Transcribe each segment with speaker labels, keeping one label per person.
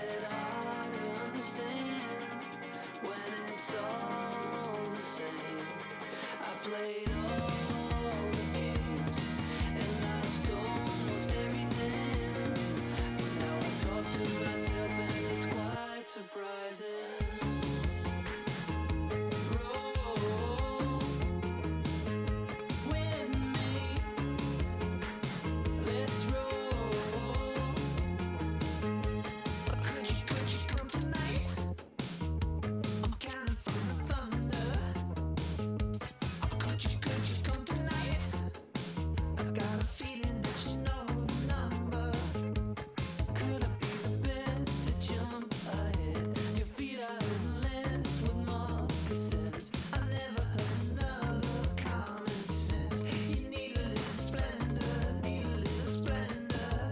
Speaker 1: it hard to understand when it's all the same? I played all the games and lost almost everything. Now I talk to myself and it's quite surprising. Roll with me. Let's roll. Could you come tonight? I'm counting from the thunder. Could you come tonight? I got a feeling that you know the number. Could I be the best to jump ahead? Your feet are endless with moccasins. I never heard another common sense. You need a little splendor, need a little splendor.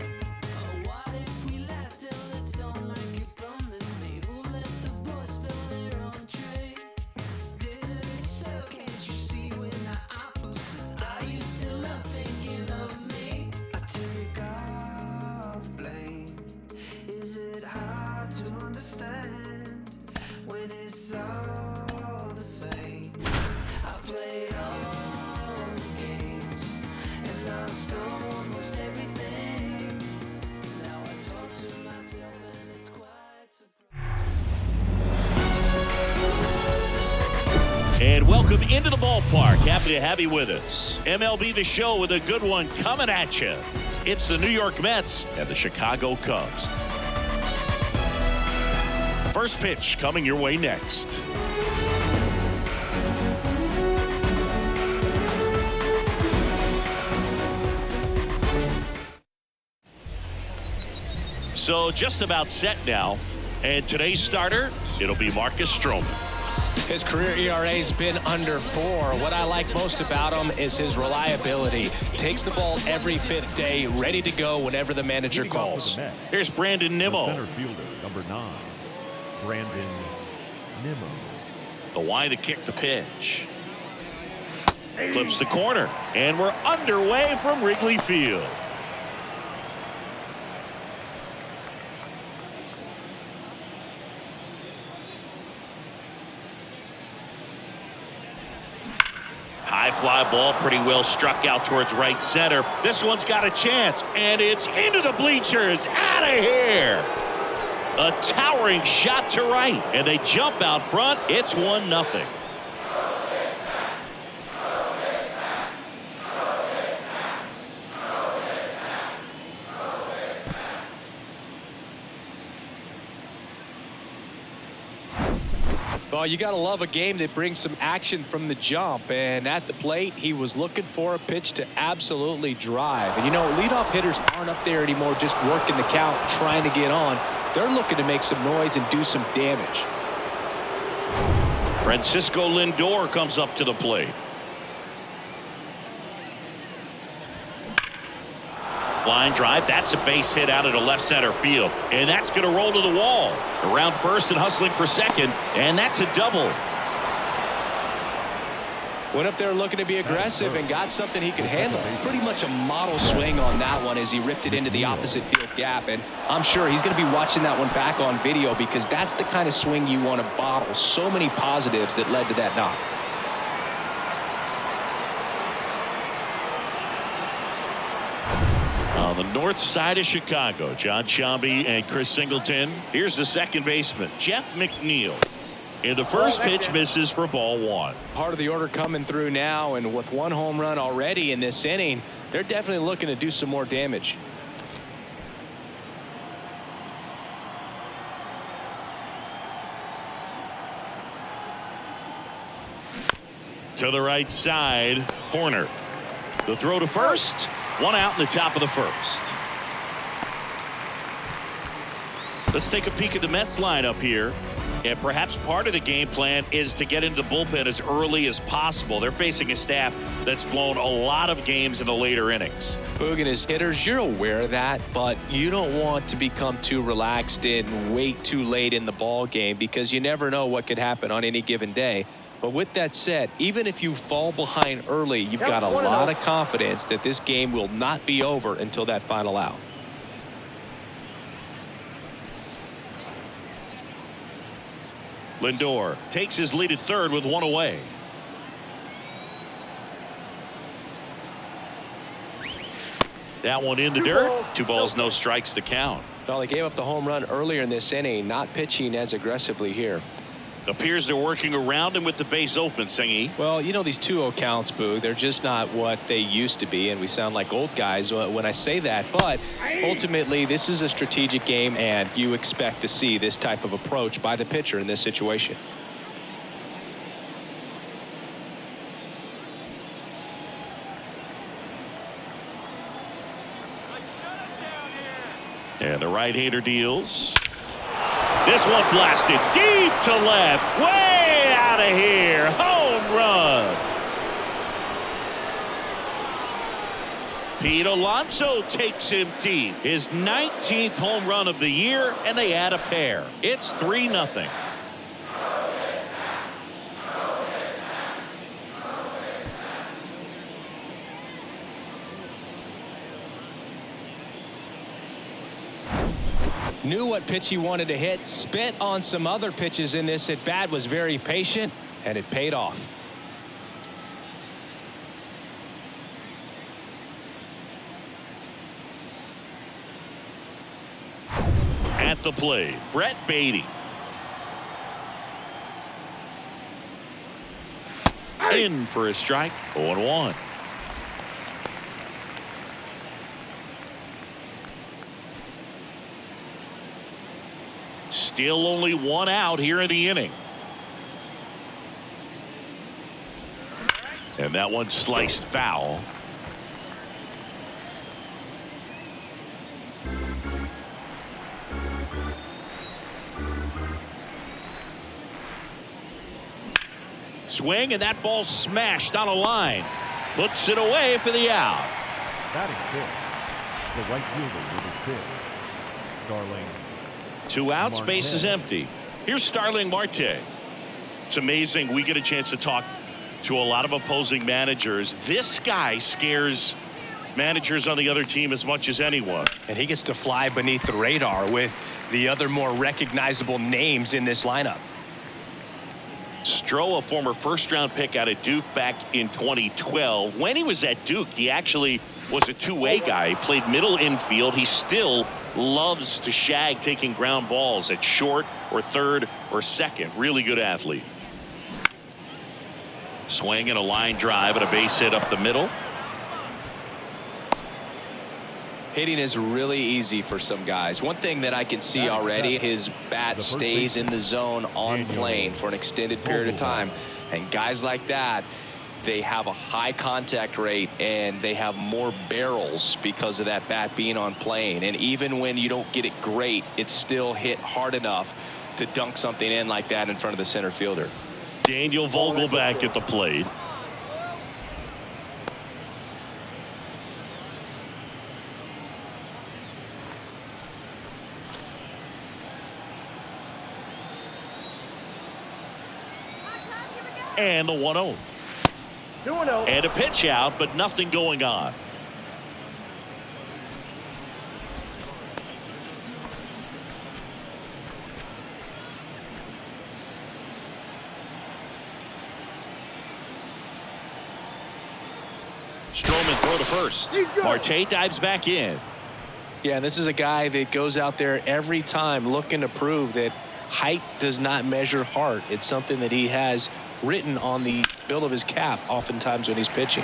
Speaker 1: Oh, what if we last till it's on like you promised me? Who let the boys spill their entree? Dinner is served, can't you see we're not opposites? Are you still up thinking of me? I take all the blame. Is it hard to understand when it's all the same? I played all the games and lost almost everything. Now I talk to myself and it's quite surprising.
Speaker 2: And welcome into the ballpark. Happy to have you with us. MLB The Show with a good one coming at you. It's the New York Mets and the Chicago Cubs. First pitch coming your way next. So just about set now. And today's starter, it'll be Marcus Stroman.
Speaker 3: His career ERA's been under 4. What I like most about him is his reliability. Takes the ball every 5th day, ready to go whenever the manager calls.
Speaker 2: Here's Brandon Nimmo.
Speaker 4: Center fielder, number 9, Brandon Nimmo.
Speaker 2: The wide to kick the pitch. Clips the corner. And we're underway from Wrigley Field. High fly ball, pretty well struck out towards right center. This one's got a chance, and it's into the bleachers. Out of here. A towering shot to right, and they jump out front. It's 1-0.
Speaker 3: Well, you got to love a game that brings some action from the jump. And at the plate, he was looking for a pitch to absolutely drive. And, you know, leadoff hitters aren't up there anymore just working the count, trying to get on. They're looking to make some noise and do some damage.
Speaker 2: Francisco Lindor comes up to the plate. Line drive. That's a base hit out into left center field. And that's going to roll to the wall. Around first and hustling for second. And that's a double.
Speaker 3: Went up there looking to be aggressive and got something he could handle. Pretty much a model swing on that one as he ripped it into the opposite field gap. And I'm sure he's going to be watching that one back on video because that's the kind of swing you want to bottle. So many positives that led to that knock.
Speaker 2: On the north side of Chicago, John Sciambi and Chris Singleton. Here's the second baseman, Jeff McNeil. And the first pitch misses for ball 1.
Speaker 3: Part of the order coming through now, and with 1 home run already in this inning, they're definitely looking to do some more damage.
Speaker 2: To the right side, Horner. The throw to first. 1 out in the top of the first. Let's take a peek at the Mets lineup here. And perhaps part of the game plan is to get into the bullpen as early as possible. They're facing a staff that's blown a lot of games in the later innings.
Speaker 3: Boog and his hitters, you're aware of that, but you don't want to become too relaxed and wait too late in the ball game because you never know what could happen on any given day. But with that said, even if you fall behind early, you've got a lot of confidence that this game will not be over until that final out.
Speaker 2: Lindor takes his lead at third with one away. That one in the dirt. 2 balls, no strikes to count.
Speaker 3: Well, they gave up the home run earlier in this inning, not pitching as aggressively here.
Speaker 2: Appears they're working around him with the base open, Sengi.
Speaker 3: Well, you know, these 2-0 counts, Boo, they're just not what they used to be, and we sound like old guys when I say that. But ultimately, this is a strategic game, and you expect to see this type of approach by the pitcher in this situation.
Speaker 2: And the right-hander deals. This one blasted deep to left. Way out of here. Home run. Pete Alonso takes him deep. His 19th home run of the year, and they add a pair. It's 3-0.
Speaker 3: Knew what pitch he wanted to hit, spit on some other pitches in this at bat, was very patient, and it paid off.
Speaker 2: At the plate, Brett Beatty. In for a strike. 0-1. Still only one out here in the inning. And that one sliced foul. Swing, and that ball smashed on a line. Puts it away for the out.
Speaker 4: Batting fifth, the right fielder with a 6, Starling.
Speaker 2: 2 outs, base is empty. Here's Starling Marte. It's amazing. We get a chance to talk to a lot of opposing managers. This guy scares managers on the other team as much as anyone.
Speaker 3: And he gets to fly beneath the radar with the other more recognizable names in this lineup.
Speaker 2: Stroh, a former first-round pick out of Duke back in 2012. When he was at Duke, he actually was a two-way guy. He played middle infield. He still loves to shag taking ground balls at short or third or second. Really good athlete. Swing and a line drive and a base hit up the middle.
Speaker 3: Hitting is really easy for some guys. One thing that I can see already, his bat stays in the zone on plane for an extended period of time. And guys like that, they have a high contact rate and they have more barrels because of that bat being on plane. And even when you don't get it great, it's still hit hard enough to dunk something in like that in front of the center fielder.
Speaker 2: Daniel Vogelback at the plate. And the 1-0. And a pitch out, but nothing going on. Stroman throw to first. Marte dives back in.
Speaker 3: Yeah, this is a guy that goes out there every time looking to prove that height does not measure heart. It's something that he has written on the bill of his cap oftentimes when he's pitching.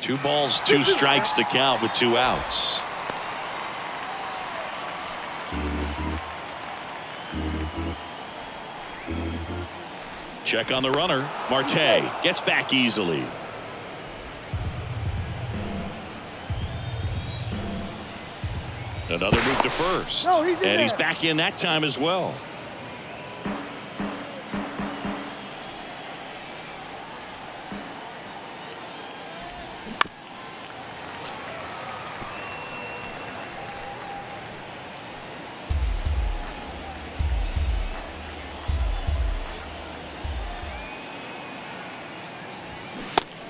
Speaker 2: Two balls, 2 strikes to count with 2 outs. Check on the runner. Marte gets back easily. Another move to first. And he's back in that time as well.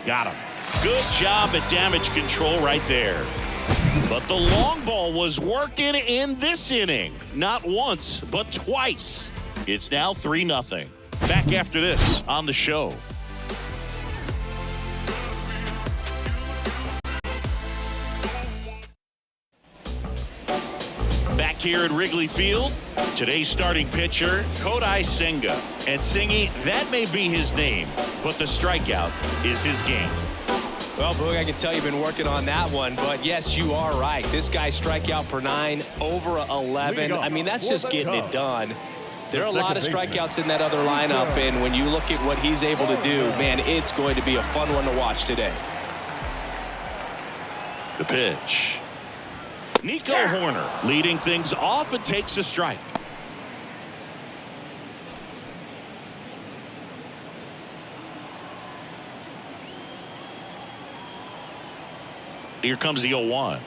Speaker 2: Got him. Good job at damage control right there. But the long ball was working in this inning. Not once, but twice. It's now 3-0. Back after this on the show. Back here at Wrigley Field, today's starting pitcher, Kodai Senga. And Singy, that may be his name, but the strikeout is his game.
Speaker 3: Well, Boog, I can tell you've been working on that one, but yes, you are right. This guy's strikeout per 9, over 11. I mean, that's just getting it done. There are a lot of strikeouts in that other lineup, and when you look at what he's able to do, man, it's going to be a fun one to watch today.
Speaker 2: The pitch. Nico Horner leading things off and takes a strike. Here comes the 0-1.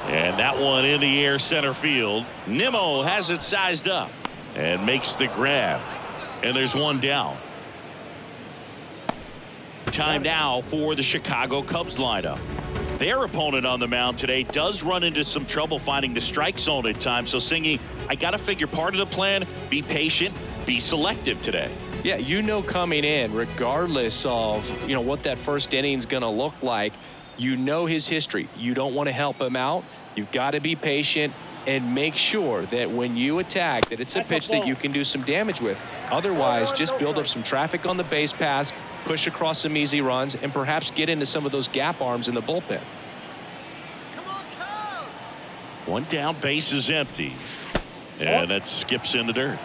Speaker 2: And that one in the air center field. Nimmo has it sized up and makes the grab. And there's one down. Time now for the Chicago Cubs lineup. Their opponent on the mound today does run into some trouble finding the strike zone at times. So, Singy, I got to figure part of the plan, be patient, be selective today.
Speaker 3: Yeah, you know coming in, regardless of, what that first inning's going to look like, you know his history. You don't want to help him out. You've got to be patient and make sure that when you attack, that it's a pitch that you can do some damage with. Otherwise, just build up some traffic on the base pass, push across some easy runs, and perhaps get into some of those gap arms in the bullpen.
Speaker 2: One down, base is empty. And that skips in the dirt.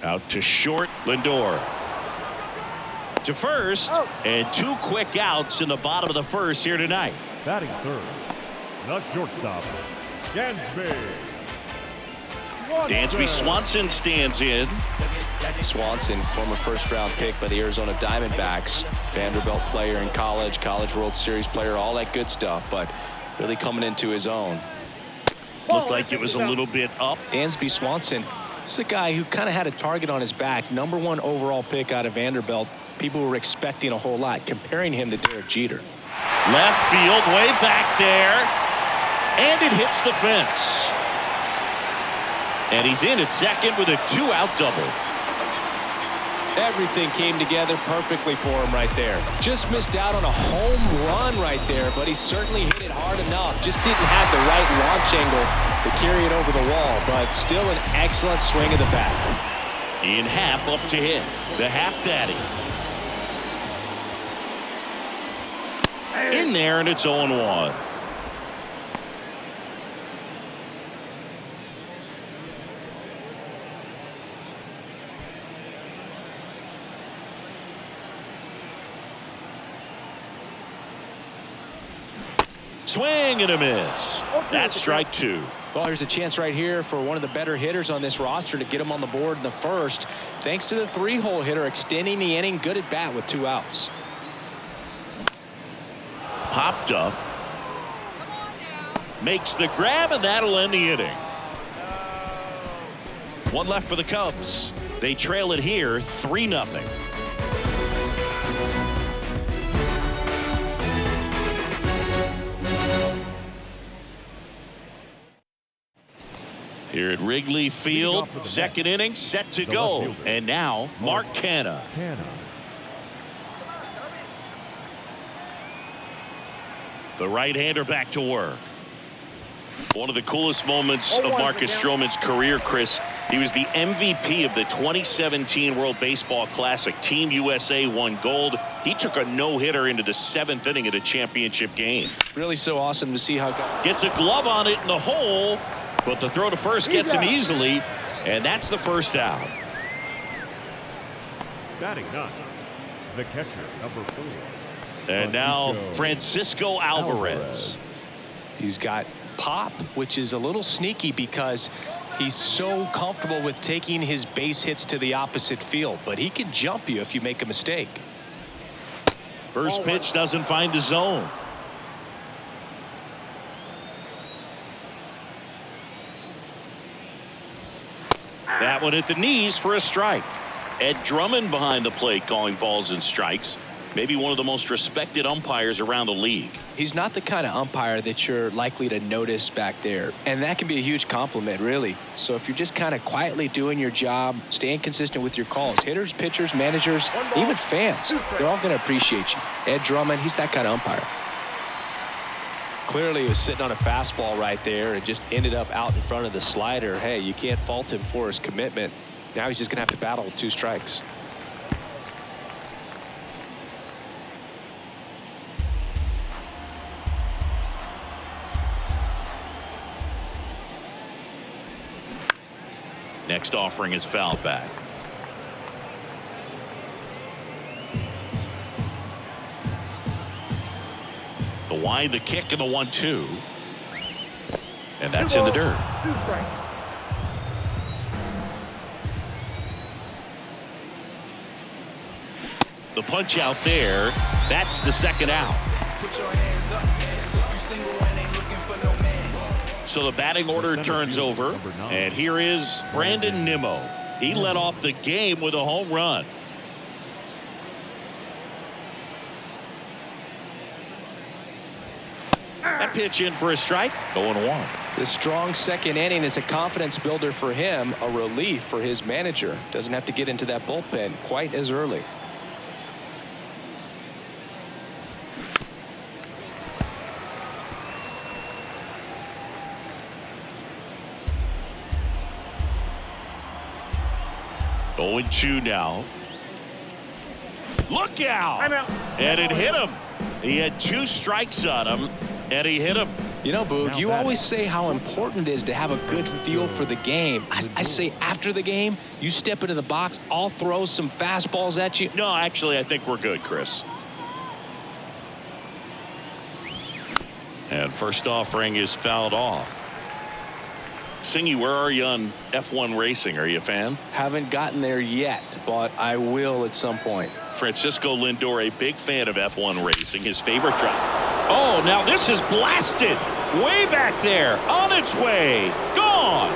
Speaker 2: Out to short, Lindor. To first, and 2 quick outs in the bottom of the first here tonight.
Speaker 4: Batting third, the shortstop, Dansby.
Speaker 2: Dansby Swanson stands in.
Speaker 3: Swanson, former first-round pick by the Arizona Diamondbacks, Vanderbilt player in college, College World Series player, all that good stuff, but really coming into his own.
Speaker 2: Looked like it was a little bit up.
Speaker 3: Dansby Swanson, this is a guy who kind of had a target on his back. #1 overall pick out of Vanderbilt. People were expecting a whole lot, comparing him to Derek Jeter.
Speaker 2: Left field, way back there, and it hits the fence. And he's in at second with a 2-out double.
Speaker 3: Everything came together perfectly for him right there. Just missed out on a home run right there, but he certainly hit it hard enough. Just didn't have the right launch angle to carry it over the wall, but still an excellent swing of the bat.
Speaker 2: In half up to hit. The half daddy. In there, and it's 0-1. Swing and a miss. That's strike 2.
Speaker 3: Well, there's a chance right here for one of the better hitters on this roster to get him on the board in the first. Thanks to the 3-hole hitter extending the inning. Good at bat with 2 outs.
Speaker 2: Popped up. Makes the grab, and that'll end the inning. One left for the Cubs. They trail it here 3-0. Here at Wrigley Field, second inning set to go. And now, Mark Canha. The right-hander back to work. One of the coolest moments of Marcus Stroman's career, Chris. He was the MVP of the 2017 World Baseball Classic. Team USA won gold. He took a no-hitter into the 7th inning of the championship game.
Speaker 3: Really so awesome to see how...
Speaker 2: Gets a glove on it in the hole, but the throw to first gets him easily, and that's the first out.
Speaker 4: Batting 9, the catcher, number 4.
Speaker 2: And now Francisco Alvarez.
Speaker 3: He's got pop, which is a little sneaky because he's so comfortable with taking his base hits to the opposite field, but he can jump you if you make a mistake.
Speaker 2: First pitch doesn't find the zone. That one at the knees for a strike. Ed Drummond behind the plate calling balls and strikes. Maybe one of the most respected umpires around the league.
Speaker 3: He's not the kind of umpire that you're likely to notice back there. And that can be a huge compliment, really. So if you're just kind of quietly doing your job, staying consistent with your calls, hitters, pitchers, managers, even fans, they're all going to appreciate you. Ed Drummond, he's that kind of umpire. Clearly he was sitting on a fastball right there and just ended up out in front of the slider. Hey, you can't fault him for his commitment. Now he's just going to have to battle with 2 strikes.
Speaker 2: Next offering is fouled back. The wind, the kick, and the 1-2. And that's in the dirt. The punch out there. That's the second out. So the batting order turns over. And here is Brandon Nimmo. He led off the game with a home run. That pitch in for a strike. 0-1.
Speaker 3: The strong second inning is a confidence builder for him, a relief for his manager. Doesn't have to get into that bullpen quite as early.
Speaker 2: Oh, 0-2 now. Look out! And it hit him. He had 2 strikes on him, and he hit him.
Speaker 3: You know, Boog, you always say how important it is to have a good feel for the game. I say after the game, you step into the box, I'll throw some fastballs at you.
Speaker 2: No, actually, I think we're good, Chris. And first offering is fouled off. Singy, where are you on F1 racing? Are you a fan?
Speaker 3: Haven't gotten there yet, but I will at some point.
Speaker 2: Francisco Lindor, a big fan of F1 racing. His favorite drive. Oh, now this is blasted. Way back there. On its way. Gone.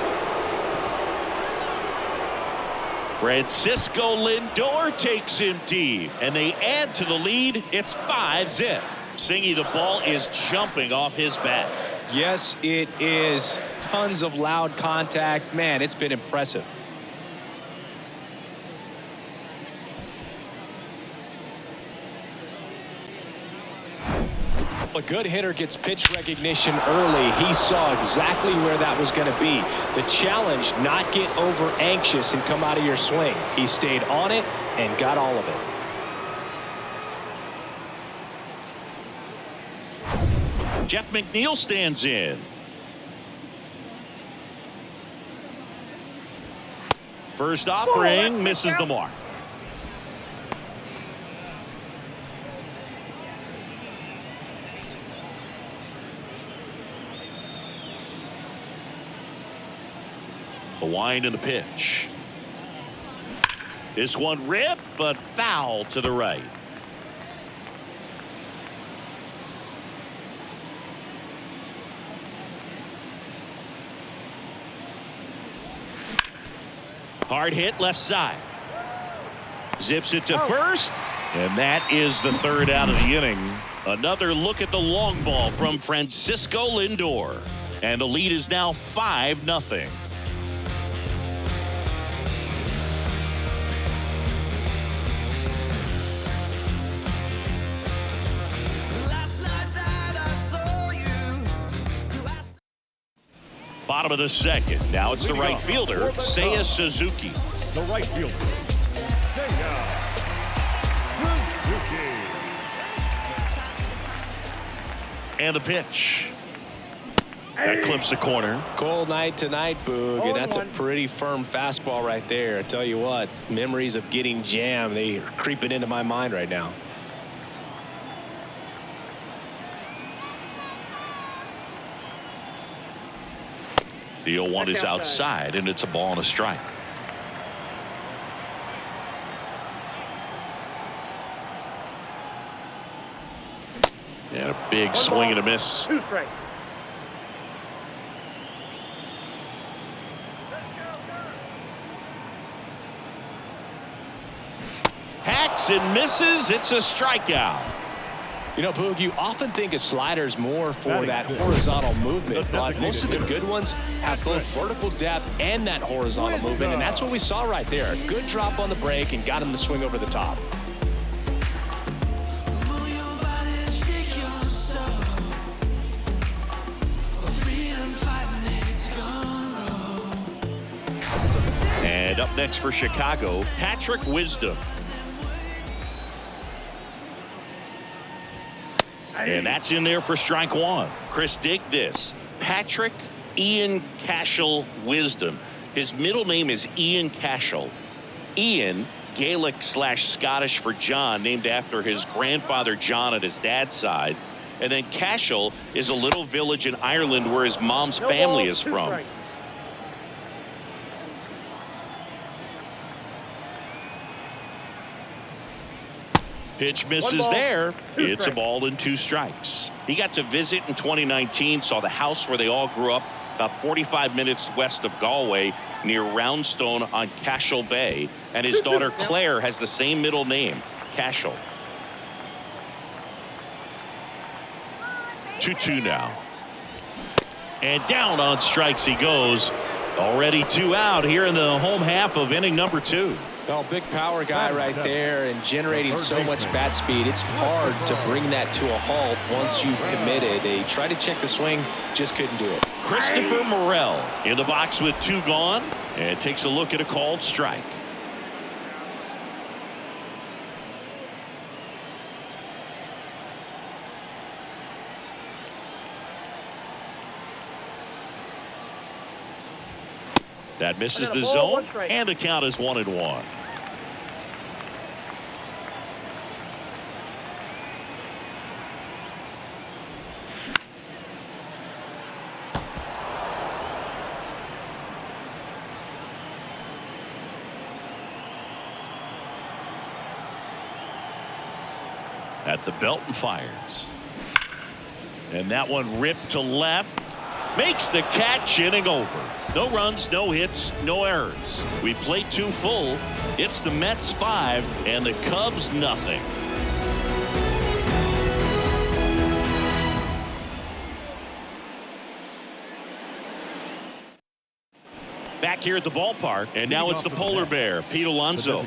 Speaker 2: Francisco Lindor takes him deep. And they add to the lead. It's 5-zip. Singy, the ball is jumping off his bat.
Speaker 3: Yes, it is. Tons of loud contact. Man, it's been impressive. A good hitter gets pitch recognition early. He saw exactly where that was going to be. The challenge, not get over anxious and come out of your swing. He stayed on it and got all of it.
Speaker 2: Jeff McNeil stands in. First offering misses the mark. The wind and the pitch. This one ripped, but foul to the right. Hard hit left side. Zips it to first. And that is the 3rd out of the inning. Another look at the long ball from Francisco Lindor. And the lead is now 5-0. Bottom of the 2nd. Now it's the right fielder, Seiya Suzuki.
Speaker 4: The right fielder, Senga.
Speaker 2: And the pitch. That clips the corner.
Speaker 3: Cold night tonight, Boog, and that's a pretty firm fastball right there. I tell you what, memories of getting jammed, they are creeping into my mind right now.
Speaker 2: The 0-1 is outside, and it's a ball and a strike. And a big swing and a miss.
Speaker 5: 2 strikes.
Speaker 2: hacks and misses. It's a strikeout.
Speaker 3: You know, Boog, you often think a slider is more for that horizontal movement, but most of the good ones have both vertical depth and that horizontal movement, and that's what we saw right there. Good drop on the break and got him to swing over the top.
Speaker 1: Move your body and shake your soul. Freedom fighting, it's gonna roll.
Speaker 2: And up next for Chicago, Patrick Wisdom. And that's in there for strike one. Chris, dig this. Patrick Ian Cashel Wisdom. His middle name is Ian Cashel. Ian, Gaelic/Scottish for John, named after his grandfather John at his dad's side. And then Cashel is a little village in Ireland where his mom's family is from. Pitch misses there. It's a ball and 2 strikes. He got to visit in 2019, saw the house where they all grew up about 45 minutes west of Galway near Roundstone on Cashel Bay. And his daughter Claire has the same middle name, Cashel. 2-2 now. And down on strikes he goes. Already 2 out here in the home half of inning number 2.
Speaker 3: Well, big power guy right there and generating so much bat speed. It's hard to bring that to a halt once you've committed. They tried to check the swing, just couldn't do it.
Speaker 2: Christopher Morel in the box with 2 gone and takes a look at a called strike. That misses the zone, and the count is 1-1. At the belt and fires. And that one ripped to left. Makes the catch, inning over. No runs, no hits, no errors. We played 2 full. It's the Mets 5 and the Cubs nothing. Back here at the ballpark, and now it's the polar bear, Pete Alonso.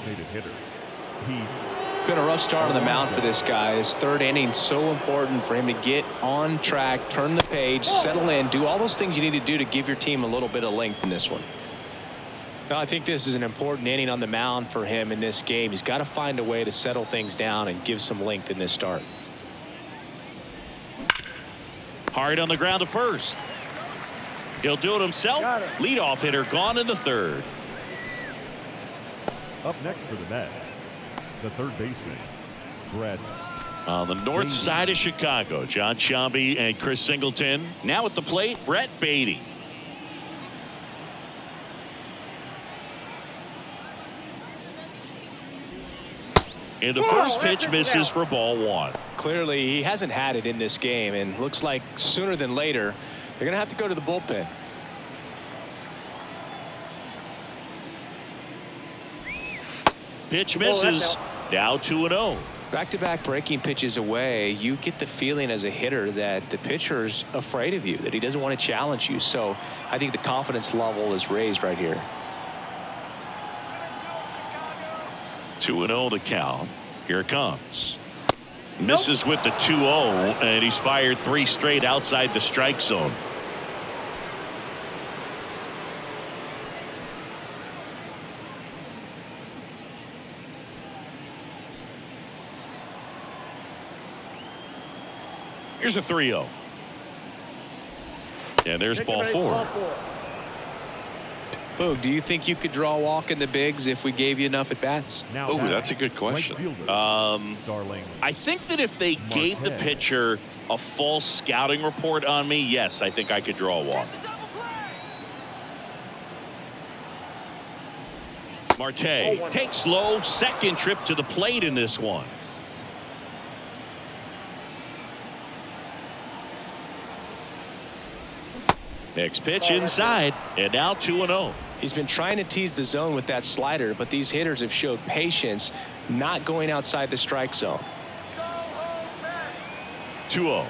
Speaker 3: Been a rough start on the mound for this guy. His 3rd inning so important for him to get on track, turn the page, settle in, do all those things you need to do to give your team a little bit of length in this one. Now, I think this is an important inning on the mound for him in this game. He's got to find a way to settle things down and give some length in this start.
Speaker 2: Hard on the ground to first. He'll do it himself. Leadoff hitter gone in the 3rd.
Speaker 4: Up next for the Mets, the 3rd baseman, Brett.
Speaker 2: On the north side of Chicago, John Sciambi and Chris Singleton. Now at the plate, Brett Beatty. And the first pitch misses for ball 1.
Speaker 3: Clearly, he hasn't had it in this game, and looks like sooner than later, they're going to have to go to the bullpen.
Speaker 2: Pitch misses. Now 2-0.
Speaker 3: Back-to-back breaking pitches away, you get the feeling as a hitter that the pitcher's afraid of you, that he doesn't want to challenge you. So I think the confidence level is raised right here.
Speaker 2: 2-0 to count. Here it comes. Misses with the 2-0, and he's fired 3 straight outside the strike zone. Here's a 3-0. And there's ball 4.
Speaker 3: Boog, do you think you could draw a walk in the bigs if we gave you enough at bats?
Speaker 2: Oh, that's a good question. I think that if they gave the pitcher a false scouting report on me, yes, I think I could draw a walk. Marte takes low, 2nd trip to the plate in this one. Next pitch inside, and now 2-0.
Speaker 3: He's been trying to tease the zone with that slider, but these hitters have showed patience not going outside the strike zone.
Speaker 2: 2-0.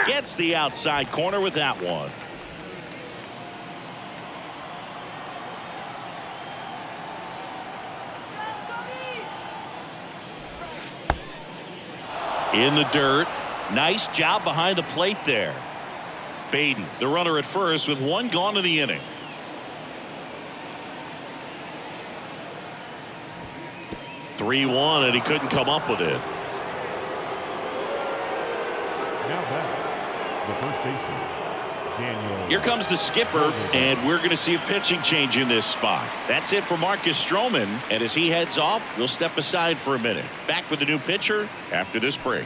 Speaker 2: Gets the outside corner with that one. In the dirt. Nice job behind the plate there. Baden, the runner at first with one gone in the inning. (3-1) and he couldn't come up with it.
Speaker 4: Now back, the first baseman, Daniel.
Speaker 2: Here comes the skipper, and we're going to see a pitching change in this spot. That's it for Marcus Stroman, and as he heads off, we'll step aside for a minute. Back with the new pitcher after this break.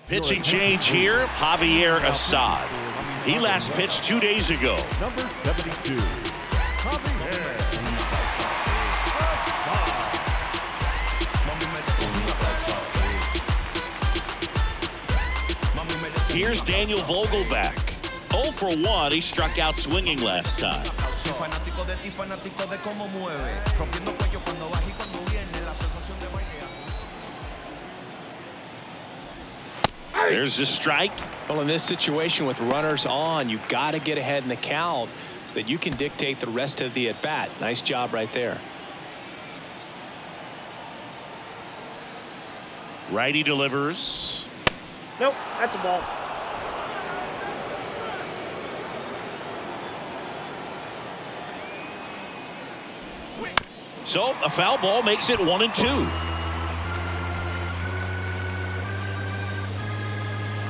Speaker 2: Pitching change here, Javier Assad. He last pitched 2 days ago.
Speaker 4: Number 72, Javier.
Speaker 2: Here's Daniel Vogelback. 0 for 1. He struck out swinging last time. There's the strike.
Speaker 3: Well, in this situation with runners on, you've got to get ahead in the count so that you can dictate the rest of the at bat. Nice job right there.
Speaker 2: Righty delivers.
Speaker 5: Nope, that's a ball.
Speaker 2: So a foul ball makes it 1-2.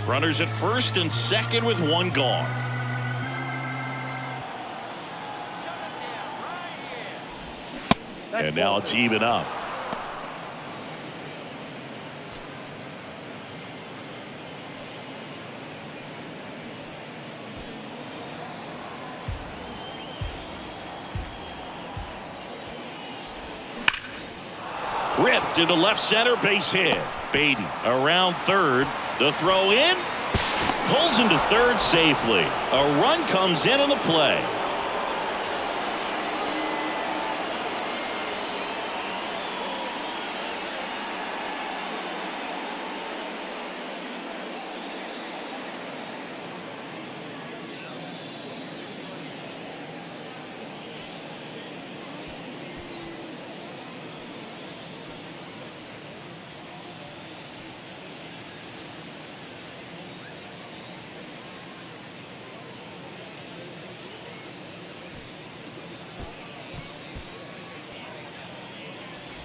Speaker 2: Runners at first and second with one gone. And now it's even up. Ripped into left center, base hit. Baden around third. The throw in. Pulls into third safely. A run comes in on the play.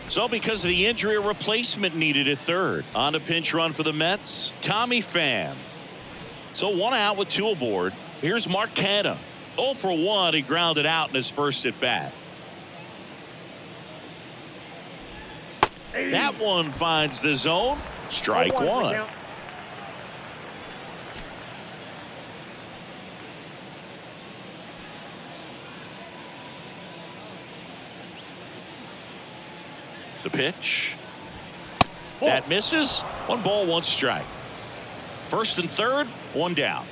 Speaker 2: So because of the injury, a replacement needed at third. On a pinch run for the Mets, Tommy Pham. So one out with two aboard. Here's Mark Canha. 0 for 1. He grounded out in his first at bat. That one finds the zone. Strike one. The pitch. That misses. 1 ball, 1 strike. First and third, 1 down.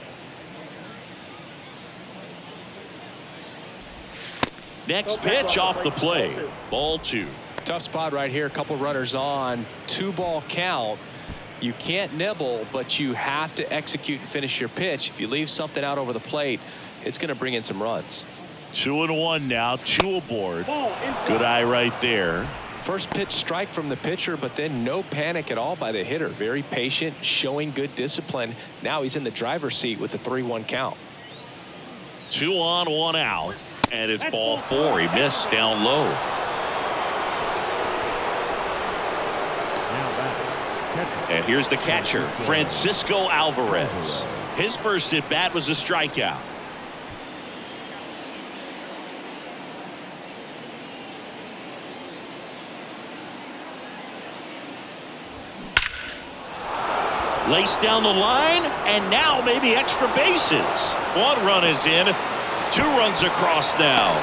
Speaker 2: Next pitch off the plate. Ball 2.
Speaker 3: Tough spot right here. A couple runners on. 2-ball count. You can't nibble, but you have to execute and finish your pitch. If you leave something out over the plate, it's going to bring in some runs.
Speaker 2: 2-1 now. 2 aboard. Good eye right there.
Speaker 3: First pitch strike from the pitcher, but then no panic at all by the hitter. Very patient, showing good discipline. Now he's in the driver's seat with the 3-1 count.
Speaker 2: 2 on, 1 out. And it's ball 4. He missed down low. And here's the catcher, Francisco Alvarez. His first at bat was a strikeout. Laced down the line, and now maybe extra bases. 1 run is in. 2 runs across now.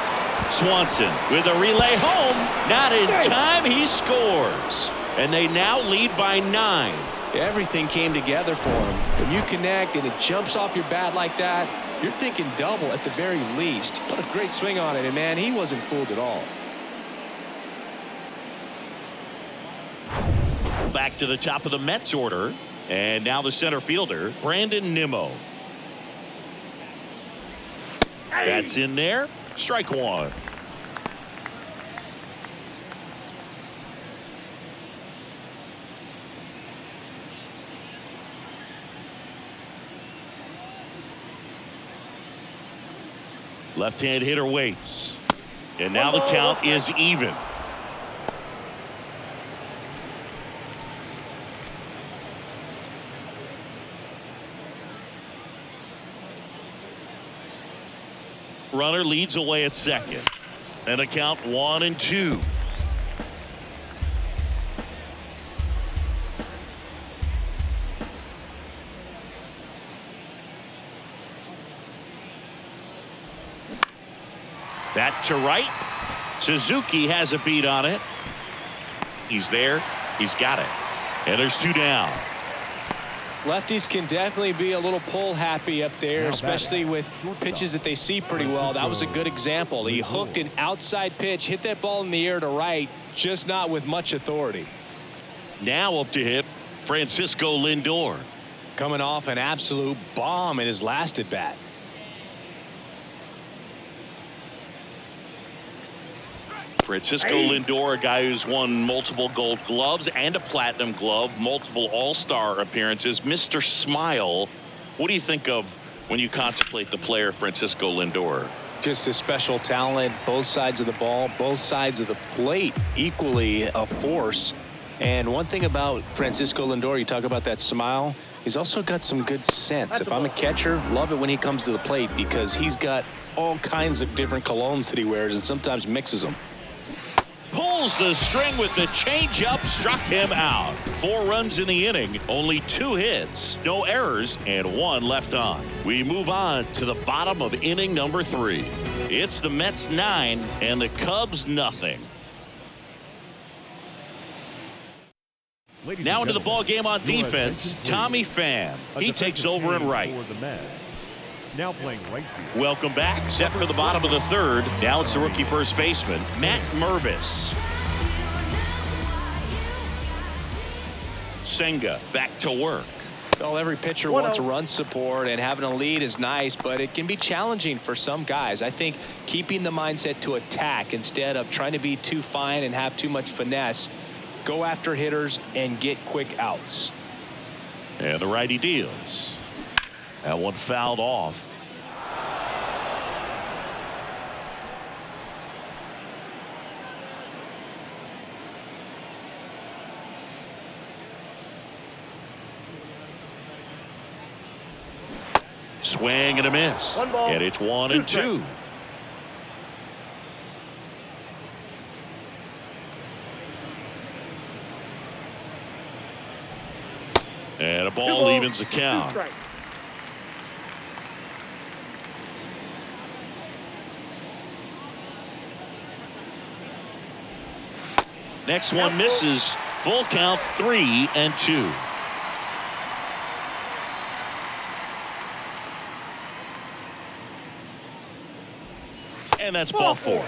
Speaker 2: Swanson with a relay home. Not in time. He scores. And they now lead by 9.
Speaker 3: Everything came together for him. When you connect and it jumps off your bat like that, you're thinking double at the very least. What a great swing on it, and man, he wasn't fooled at all.
Speaker 2: Back to the top of the Mets order, and now the center fielder, Brandon Nimmo. That's in there. Strike one. Left-hand hitter waits. And now the count is even. Runner leads away at second. And the count 1-2. That to right. Suzuki has a beat on it. He's there. He's got it. And there's two down.
Speaker 3: Lefties can definitely be a little pull happy up there,
Speaker 4: Now
Speaker 3: especially
Speaker 4: batting,
Speaker 3: with
Speaker 4: shortstop,
Speaker 3: pitches that they see pretty well. That was a good example. He hooked an outside pitch, hit that ball in the air to right, just not with much authority.
Speaker 2: Now up to hit Francisco Lindor.
Speaker 3: Coming off an absolute bomb in his last at bat.
Speaker 2: Francisco Lindor, a guy who's won multiple Gold Gloves and a Platinum Glove, multiple All-Star appearances. Mr. Smile, what do you think of when you contemplate the player Francisco Lindor?
Speaker 3: Just a special talent, both sides of the ball, both sides of the plate, equally a force. And one thing about Francisco Lindor, you talk about that smile, he's also got some good sense. If I'm a catcher, love it when he comes to the plate because he's got all kinds of different colognes that he wears and sometimes mixes them.
Speaker 2: Pulls the string with the changeup, struck him out. 4 runs in the inning, only 2 hits, no errors, and 1 left on. We move on to the bottom of inning number 3. It's the Mets 9 and the Cubs nothing.
Speaker 4: Ladies
Speaker 2: Now
Speaker 4: and
Speaker 2: into the
Speaker 4: gentlemen,
Speaker 2: ball game on
Speaker 4: your
Speaker 2: defense,
Speaker 4: attention, please.
Speaker 2: Tommy Pham.
Speaker 4: A
Speaker 2: He takes
Speaker 4: defensive
Speaker 2: over in
Speaker 4: change
Speaker 2: right.
Speaker 4: for the Mets. Now playing right field.
Speaker 2: Welcome back. Set for the bottom of the 3rd. Now it's the rookie first baseman, Matt Mervis. Senga back to work.
Speaker 3: Well, every pitcher wants run support, and having a lead is nice, but it can be challenging for some guys. I think keeping the mindset to attack instead of trying to be too fine and have too much finesse, go after hitters and get quick outs.
Speaker 2: And the righty deals. That one fouled off. Swing and a miss.
Speaker 5: One ball,
Speaker 2: and it's 1-2. And a ball evens the count. Next one misses. Full count, 3-2. And that's ball 4.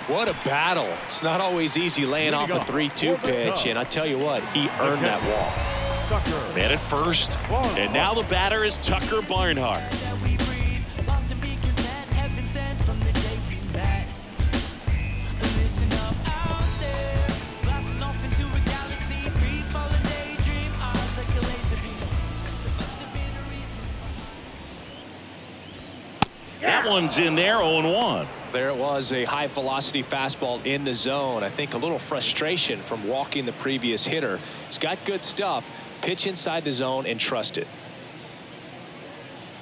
Speaker 3: What a battle. It's not always easy laying off a 3-2 pitch, and I tell you what, he earned that walk.
Speaker 2: Man at first, and now the batter is Tucker Barnhart. That one's in there, 0-1.
Speaker 3: There it was, a high velocity fastball in the zone. I think a little frustration from walking the previous hitter. He's got good stuff. Pitch inside the zone and trust it.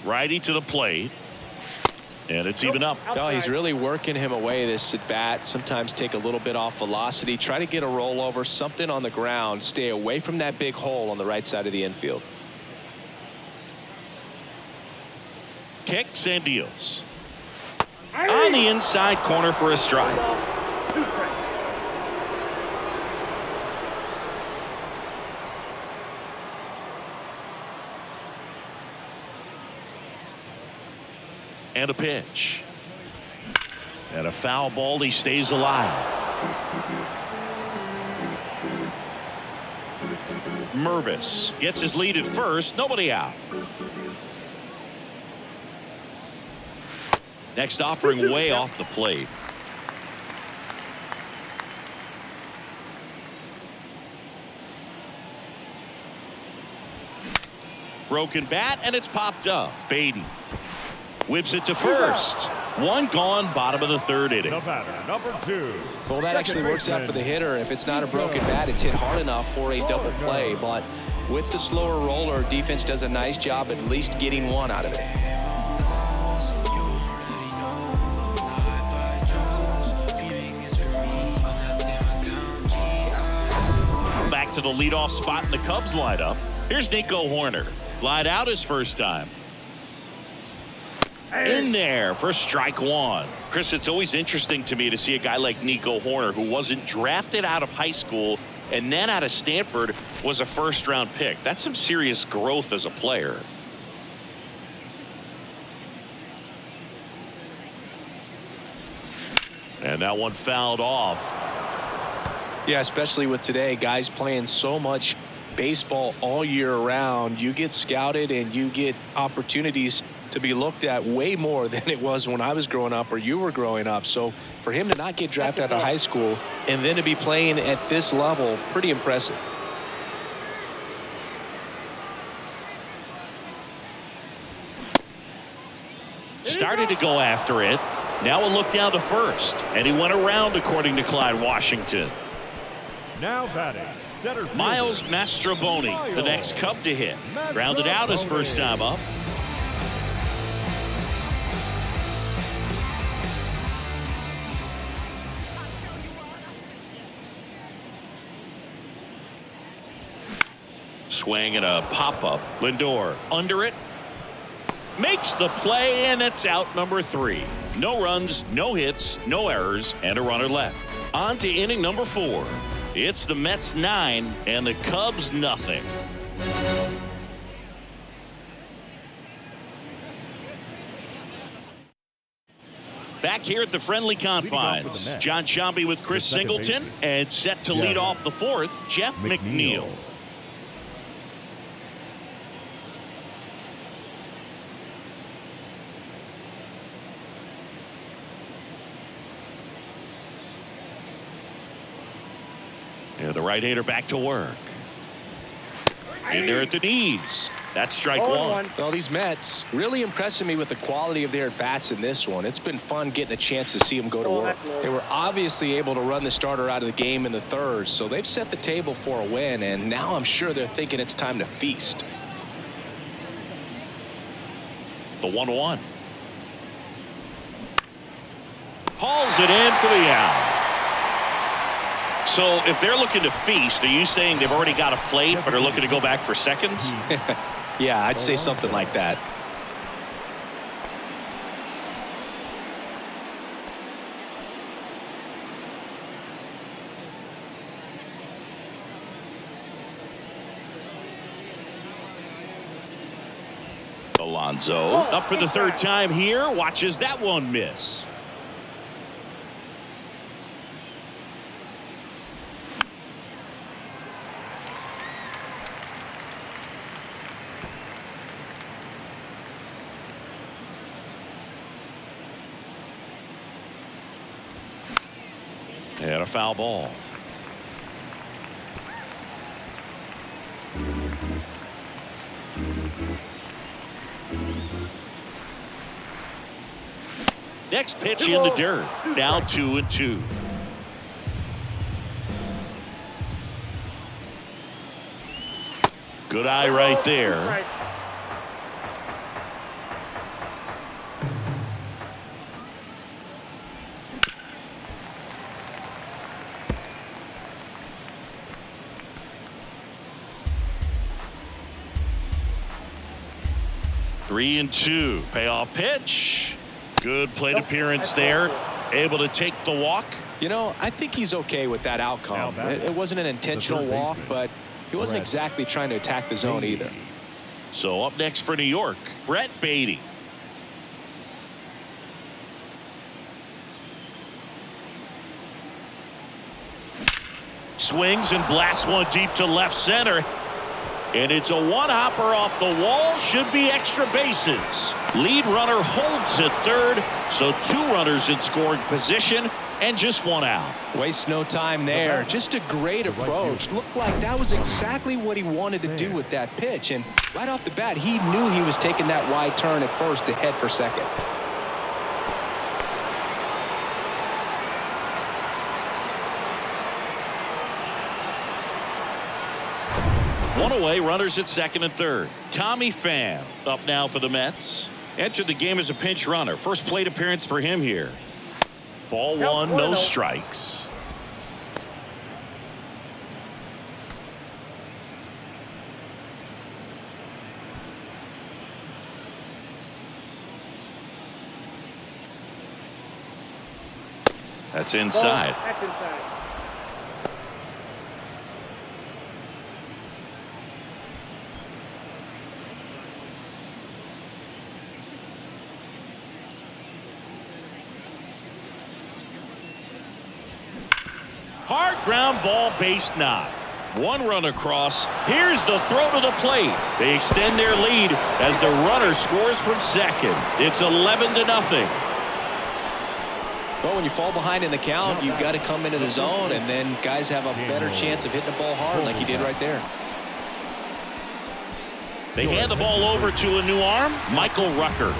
Speaker 2: Righty to the plate. And it's even up.
Speaker 3: Oh, he's really working him away this at bat. Sometimes take a little bit off velocity. Try to get a rollover, something on the ground. Stay away from that big hole on the right side of the infield.
Speaker 2: Kicks and deals. On the inside corner for a strike. And a pitch. And a foul ball. He stays alive. Mervis gets his lead at first. Nobody out. Next offering way off the plate. Broken bat, and it's popped up. Beatty whips it to first. One gone, bottom of the third inning.
Speaker 4: The batter, number 2.
Speaker 3: Well, that actually works out for the hitter. If it's not a broken bat, it's hit hard enough for a double play. But with the slower roller, defense does a nice job at least getting one out of it.
Speaker 2: Back to the leadoff spot in the Cubs lineup. Here's Nico Hoerner. Flied out his first time. In there for strike one. Chris, it's always interesting to me to see a guy like Nico Hoerner, who wasn't drafted out of high school and then out of Stanford was a first-round pick. That's some serious growth as a player. And that one fouled off.
Speaker 3: Yeah, especially with today, guys playing so much baseball all year round. You get scouted and you get opportunities to be looked at way more than it was when I was growing up or you were growing up. So for him to not get drafted out of high school and then to be playing at this level, pretty impressive.
Speaker 2: Started to go after it. Now a look down to first, and he went around, according to Clyde Washington.
Speaker 4: Now batting, center fielder,
Speaker 2: Miles Mastrobuoni, the next Cub to hit. Grounded out his first time up. Swing and a pop-up. Lindor under it. Makes the play, and it's out number 3. No runs, no hits, no errors, and a runner left. On to inning number 4. It's the Mets 9 and the Cubs nothing. Back here at the friendly confines, John Sciambi with Chris Singleton, and set to lead off the 4th, Jeff McNeil. Yeah, the right-hander back to work. In there at the knees. That's strike one.
Speaker 3: Well, these Mets really impressing me with the quality of their at-bats in this one. It's been fun getting a chance to see them go to work. They were obviously able to run the starter out of the game in the 3rd, so they've set the table for a win, and now I'm sure they're thinking it's time to feast.
Speaker 2: The 1-1. Hauls it in for the out. So if they're looking to feast, are you saying they've already got a plate but are looking to go back for seconds?
Speaker 3: Yeah, I'd say something like that.
Speaker 2: Alonso up for the 3rd time here. Watches that one miss. And a foul ball. Next pitch in the dirt. Now 2-2. Good eye right there. Three and 2. Payoff pitch. Good plate appearance there. Able to take the walk.
Speaker 3: You know, I think he's okay with that outcome. It wasn't an intentional walk, but he wasn't exactly trying to attack the zone either.
Speaker 2: So up next for New York, Brett Beatty. Swings and blasts one deep to left center. And it's a one-hopper off the wall. Should be extra bases. Lead runner holds at third. So 2 runners in scoring position and just 1 out.
Speaker 3: Waste no time there. Just a great approach. Looked like that was exactly what he wanted to do with that pitch. And right off the bat, he knew he was taking that wide turn at first to head for second.
Speaker 2: One away, runners at second and third. Tommy Pham up now for the Mets. Entered the game as a pinch runner. First plate appearance for him here. Ball 1, no strikes. That's inside.
Speaker 5: That's inside.
Speaker 2: Hard ground ball, base knock. 1 run across. Here's the throw to the plate. They extend their lead as the runner scores from second. It's 11-0.
Speaker 3: Well, when you fall behind in the count, you've got to come into the zone, and then guys have a better chance of hitting the ball hard like he did right there.
Speaker 2: They hand the ball over to a new arm, Michael Rucker.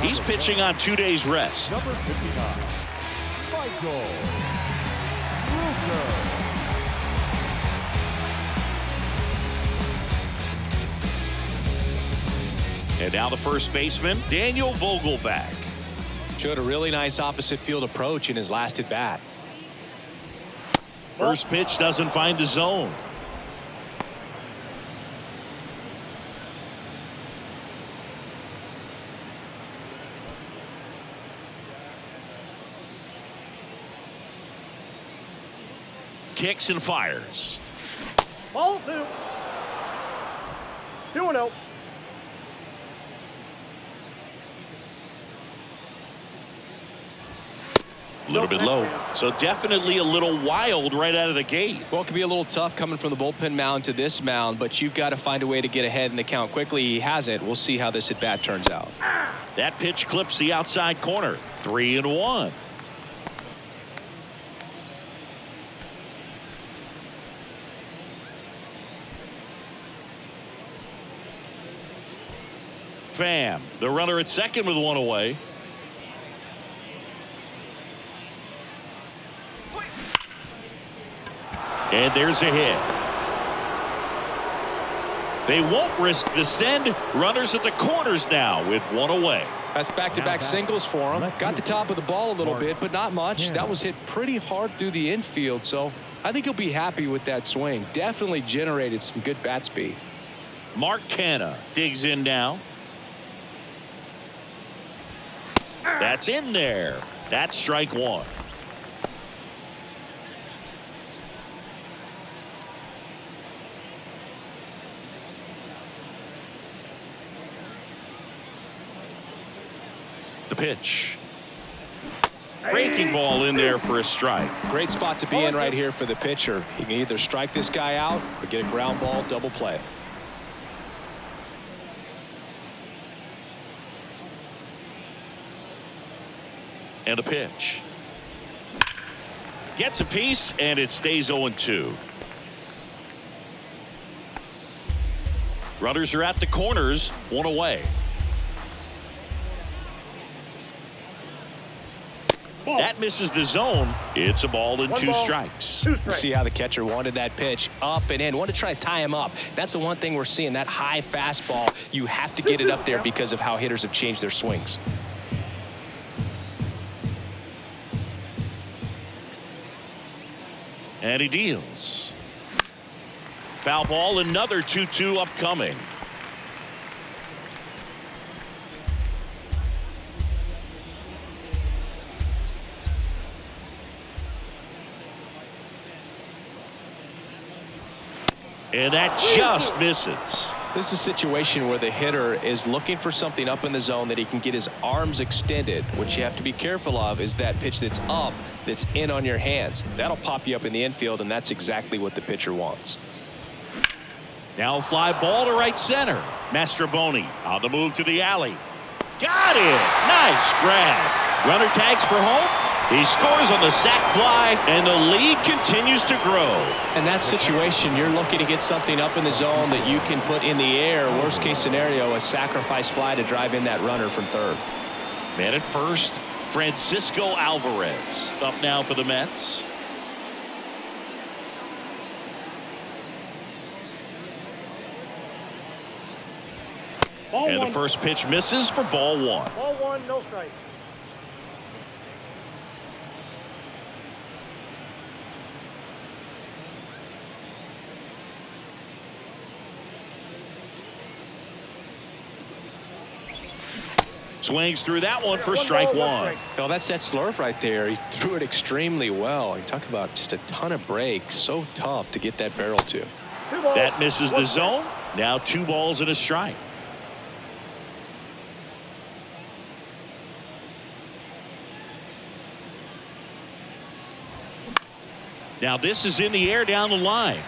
Speaker 2: He's pitching on 2 days rest.
Speaker 4: Number 59, Michael.
Speaker 2: And now the first baseman, Daniel Vogelback.
Speaker 3: Showed a really nice opposite field approach in his last at bat.
Speaker 2: First pitch doesn't find the zone. Kicks and fires.
Speaker 5: Ball 2. 2-0.
Speaker 2: A little bit low. So definitely a little wild right out of the gate.
Speaker 3: Well, it can be a little tough coming from the bullpen mound to this mound, but you've got to find a way to get ahead in the count quickly. He hasn't. We'll see how this at bat turns out.
Speaker 2: That pitch clips the outside corner. 3-1. Pham, the runner at second with 1 away. And there's a hit. They won't risk the send. Runners at the corners now with 1 away.
Speaker 3: That's back-to-back singles for him. Got the top of the ball a little bit, but not much. That was hit pretty hard through the infield, so I think he'll be happy with that swing. Definitely generated some good bat speed.
Speaker 2: Mark Canha digs in now. That's in there. That's strike 1. The pitch. Breaking ball in there for a strike.
Speaker 3: Great spot to be in right here for the pitcher. He can either strike this guy out or get a ground ball double play.
Speaker 2: And a pitch. Gets a piece, and it stays 0-2. Runners are at the corners, 1 away.
Speaker 5: Ball.
Speaker 2: That misses the zone. It's a ball and 2 strikes.
Speaker 5: 2 strikes.
Speaker 3: See how the catcher wanted that pitch up and in. Wanted to try to tie him up. That's the one thing we're seeing, that high fastball. You have to get it up there because of how hitters have changed their swings.
Speaker 2: And he deals. Foul ball, another 2-2 upcoming. And that just misses.
Speaker 3: This is a situation where the hitter is looking for something up in the zone that he can get his arms extended. What you have to be careful of is that pitch that's up, that's in on your hands. That'll pop you up in the infield, and that's exactly what the pitcher wants.
Speaker 2: Now a fly ball to right center. Mastroboni on the move to the alley. Got it. Nice grab. Runner tags for home. He scores on the sac fly, and the lead continues to grow.
Speaker 3: In that situation, you're looking to get something up in the zone that you can put in the air. Worst case scenario, a sacrifice fly to drive in that runner from third.
Speaker 2: Man at first, Francisco Alvarez up now for the Mets.
Speaker 5: Ball
Speaker 2: And
Speaker 5: one.
Speaker 2: the first pitch misses for ball one.
Speaker 5: Ball one, no strike.
Speaker 2: Swings through that one for strike one.
Speaker 3: Well, that's that slurve right there. He threw it extremely well. You talk about just a ton of breaks. So tough to get that barrel to.
Speaker 2: That misses the zone. Now 2 balls and a strike. Now this is in the air down the line.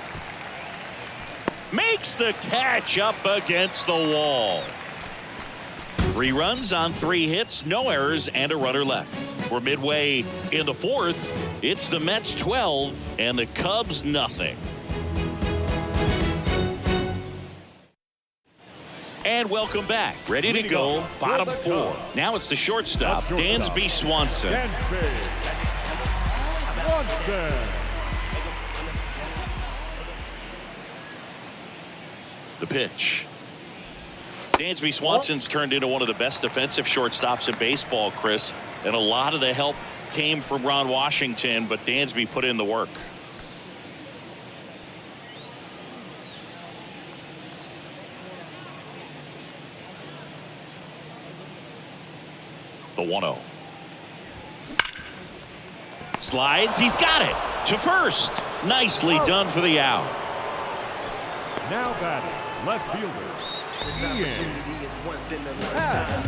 Speaker 2: Makes the catch up against the wall. 3 runs on 3 hits, no errors, and a runner left. We're midway in the 4th. It's the Mets 12 and the Cubs nothing. And welcome back. Ready to go. Bottom 4. Now it's the shortstop, Dansby Swanson.
Speaker 4: Dansby Swanson.
Speaker 2: The pitch. Dansby Swanson's turned into one of the best defensive shortstops in baseball, Chris. And a lot of the help came from Ron Washington, but Dansby put in the work. The 1-0. Slides. He's got it. To first. Nicely done for the out.
Speaker 4: Now batting, left fielder.
Speaker 1: This
Speaker 4: Ian.
Speaker 1: opportunity is once in a lifetime.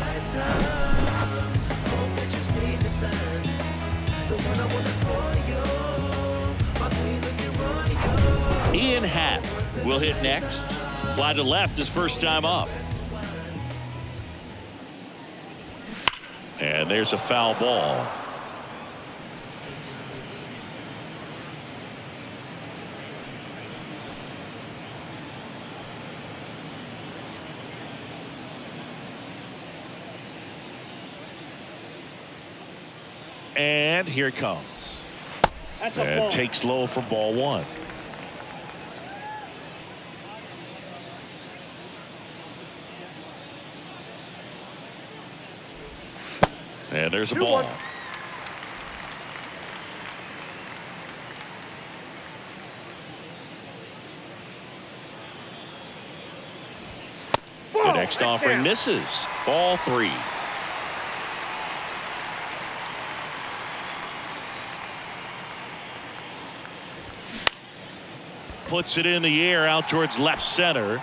Speaker 1: Hope that you see the signs. The one I wanna spoil you. My queen looking royal.
Speaker 2: Ian Happ will hit next. Fly to left his first time up. And there's a foul ball. And here it comes.
Speaker 5: That's a
Speaker 2: And
Speaker 5: ball.
Speaker 2: takes low for ball 1. And there's a ball.
Speaker 5: 2-1.
Speaker 2: The next offering misses. Ball 3. Puts it in the air out towards left center.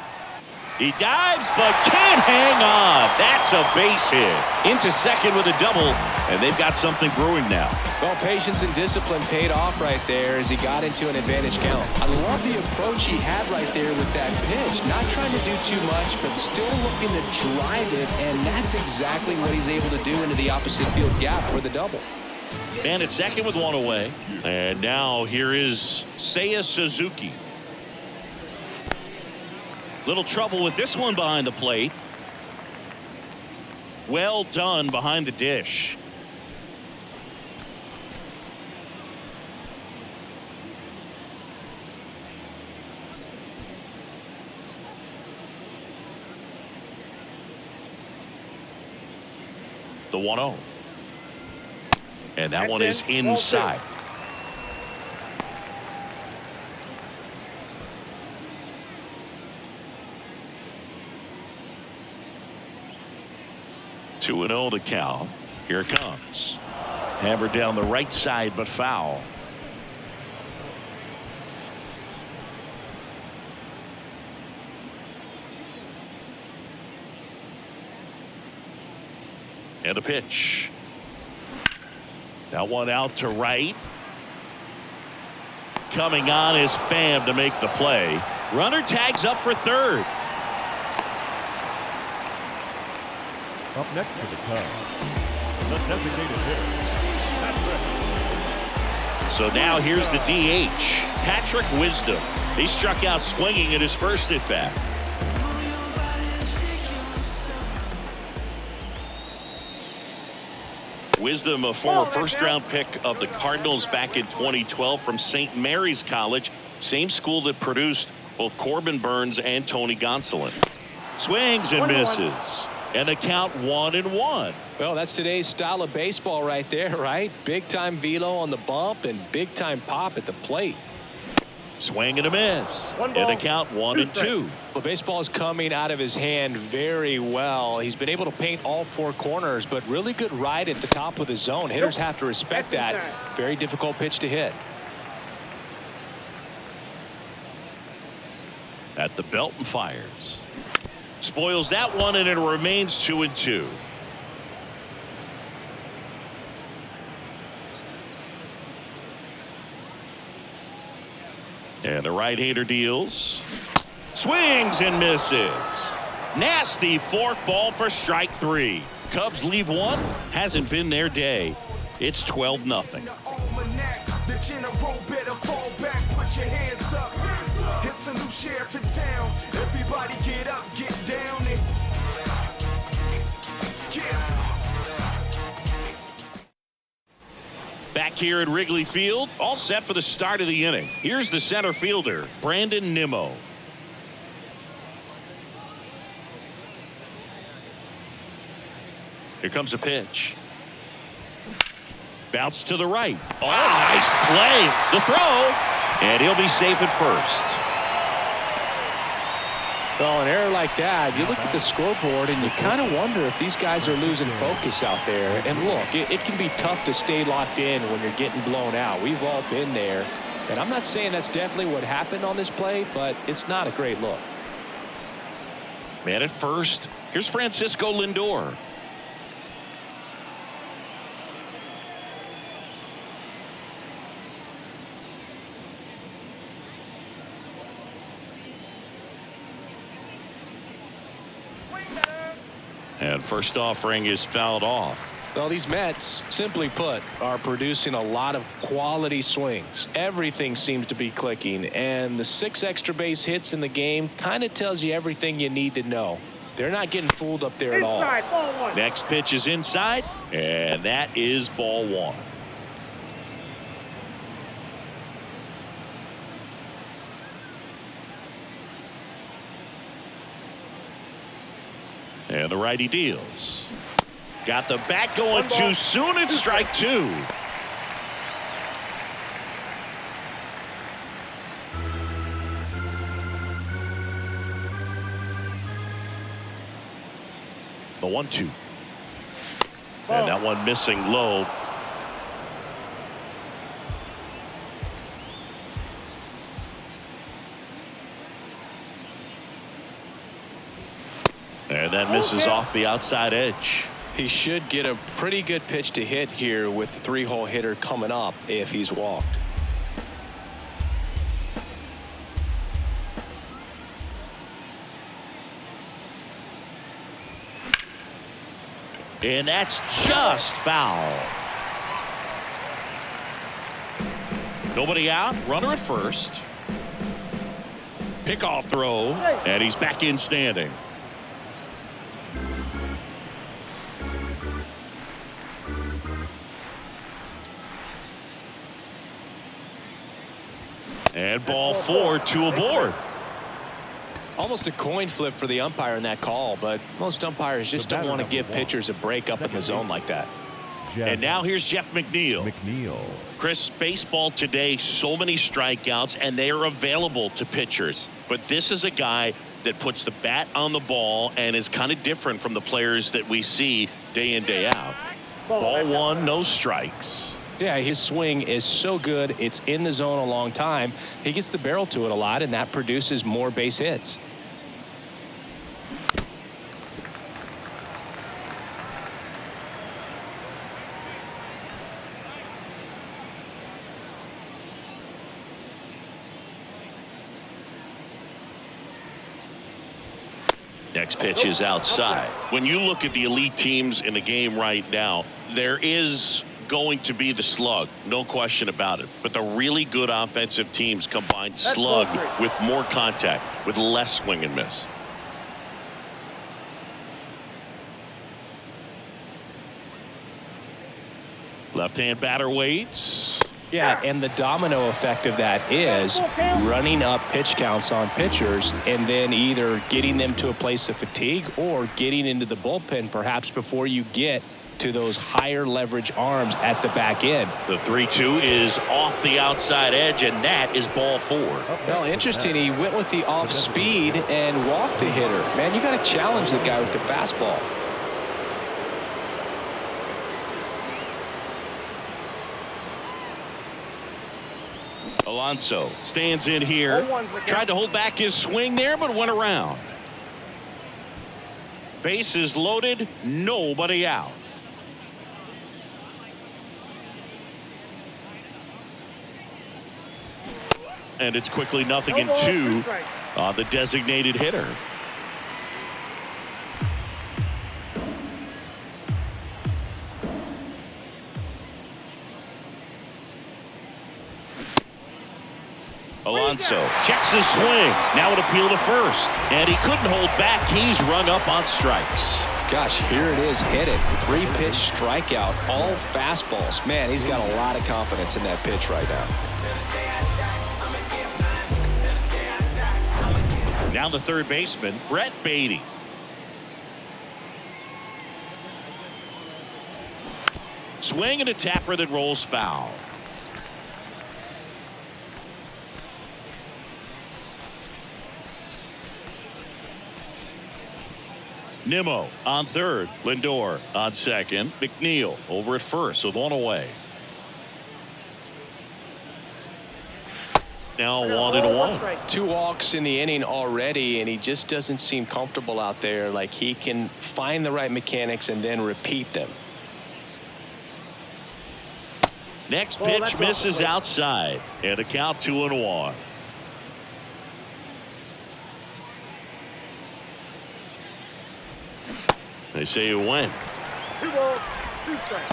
Speaker 2: He dives but can't hang on. That's a base hit. Into second with a double, and they've got something brewing now.
Speaker 3: Well, patience and discipline paid off right there as he got into an advantage count. I love the approach he had right there with that pitch. Not trying to do too much, but still looking to drive it, and that's exactly what he's able to do into the opposite field gap for the double.
Speaker 2: And it's second with 1 away. And now here is Seiya Suzuki. Little trouble with this one behind the plate. Well done behind the dish. The 1-0. And that one is inside. Two and 0 to count. Here it comes. Hammered down the right side, but foul. And a pitch. That one out to right. Coming on is Pham to make the play. Runner tags up for third.
Speaker 4: Up next to the Cubs, the designated hitter, Patrick.
Speaker 2: So now here's the DH, Patrick Wisdom. He struck out swinging at his first at bat. Wisdom, a former first-round pick of the Cardinals back in 2012 from St. Mary's College, same school that produced both Corbin Burns and Tony Gonsolin. Swings and misses. And a count 1-1.
Speaker 3: Well, that's today's style of baseball right there, right? Big-time velo on the bump and big-time pop at the plate.
Speaker 2: Swing and a miss. And a count 1-2.
Speaker 3: Well, baseball is coming out of his hand very well. He's been able to paint all four corners, but really good ride at the top of the zone. Hitters have to respect that. Very difficult pitch to hit.
Speaker 2: At the belt and fires. Spoils that one, and it remains 2-2. And the right-hander deals. Swings and misses. Nasty fork ball for strike 3. Cubs leave one. Hasn't been their day. It's 12-0.
Speaker 1: The general better fall back, put your hands up. It's a new sheriff in town. Everybody get up, get down and
Speaker 2: Back here at Wrigley Field, all set for the start of the inning. Here's the center fielder, Brandon Nimmo. Here comes a pitch. Bounce to the right. Oh, nice play. The throw. And he'll be safe at first.
Speaker 3: Well, an error like that, you look at the scoreboard and you kind of wonder if these guys are losing focus out there. And look, it can be tough to stay locked in when you're getting blown out. We've all been there. And I'm not saying that's definitely what happened on this play, but it's not a great look.
Speaker 2: Man at first. Here's Francisco Lindor. And first offering is fouled off.
Speaker 3: Well, these Mets, simply put, are producing a lot of quality swings. Everything seems to be clicking, and the 6 extra base hits in the game kind of tells you everything you need to know. They're not getting fooled up there at all.
Speaker 5: Inside, ball one.
Speaker 2: Next pitch is inside, and that is ball 1. And the righty deals. Got the bat going too soon. It's strike 2. The 1-2. And that one missing low. And that misses off the outside edge.
Speaker 3: He should get a pretty good pitch to hit here with the 3-hole hitter coming up if he's walked.
Speaker 2: And that's just foul. Nobody out. Runner at first. Pickoff throw. And he's back in standing. And ball 4, 2 aboard.
Speaker 3: Almost a coin flip for the umpire in that call, but most umpires just don't want to give pitchers a break up in the zone like that.
Speaker 2: And now here's Jeff McNeil. Chris, baseball today, so many strikeouts, and they are available to pitchers. But this is a guy that puts the bat on the ball and is kind of different from the players that we see day in, day out. Ball 1, no strikes.
Speaker 3: Yeah, his swing is so good. It's in the zone a long time. He gets the barrel to it a lot, and that produces more base hits.
Speaker 2: Next pitch is outside. When you look at the elite teams in the game right now, there is going to be the slug, no question about it. But the really good offensive teams combine slug with more contact, with less swing and miss. Left-hand batter waits.
Speaker 3: Yeah, and the domino effect of that is running up pitch counts on pitchers and then either getting them to a place of fatigue or getting into the bullpen perhaps before you get to those higher leverage arms at the back end.
Speaker 2: The 3-2 is off the outside edge, and that is ball 4.
Speaker 3: Well, interesting. He went with the off speed and walked the hitter. Man, you got to challenge the guy with the fastball.
Speaker 2: Alonso stands in here. Tried to hold back his swing there, but went around. Bases loaded, nobody out. And it's quickly 0-2 on the designated hitter. Alonso checks his swing. Now an appeal to first. And he couldn't hold back. He's rung up on strikes.
Speaker 3: Gosh, here it is. Hit it. 3-pitch strikeout. All fastballs. Man, he's got a lot of confidence in that pitch right now.
Speaker 2: Now the third baseman, Brett Beatty. Swing and a tapper that rolls foul. Nimmo on third. Lindor on second. McNeil over at first with one away. Now 1-1.
Speaker 3: 2 walks in the inning already, and he just doesn't seem comfortable out there. Like he can find the right mechanics and then repeat them.
Speaker 2: Next pitch misses outside, and a count 2-1. They say you win.
Speaker 5: 2 balls, 2 strikes.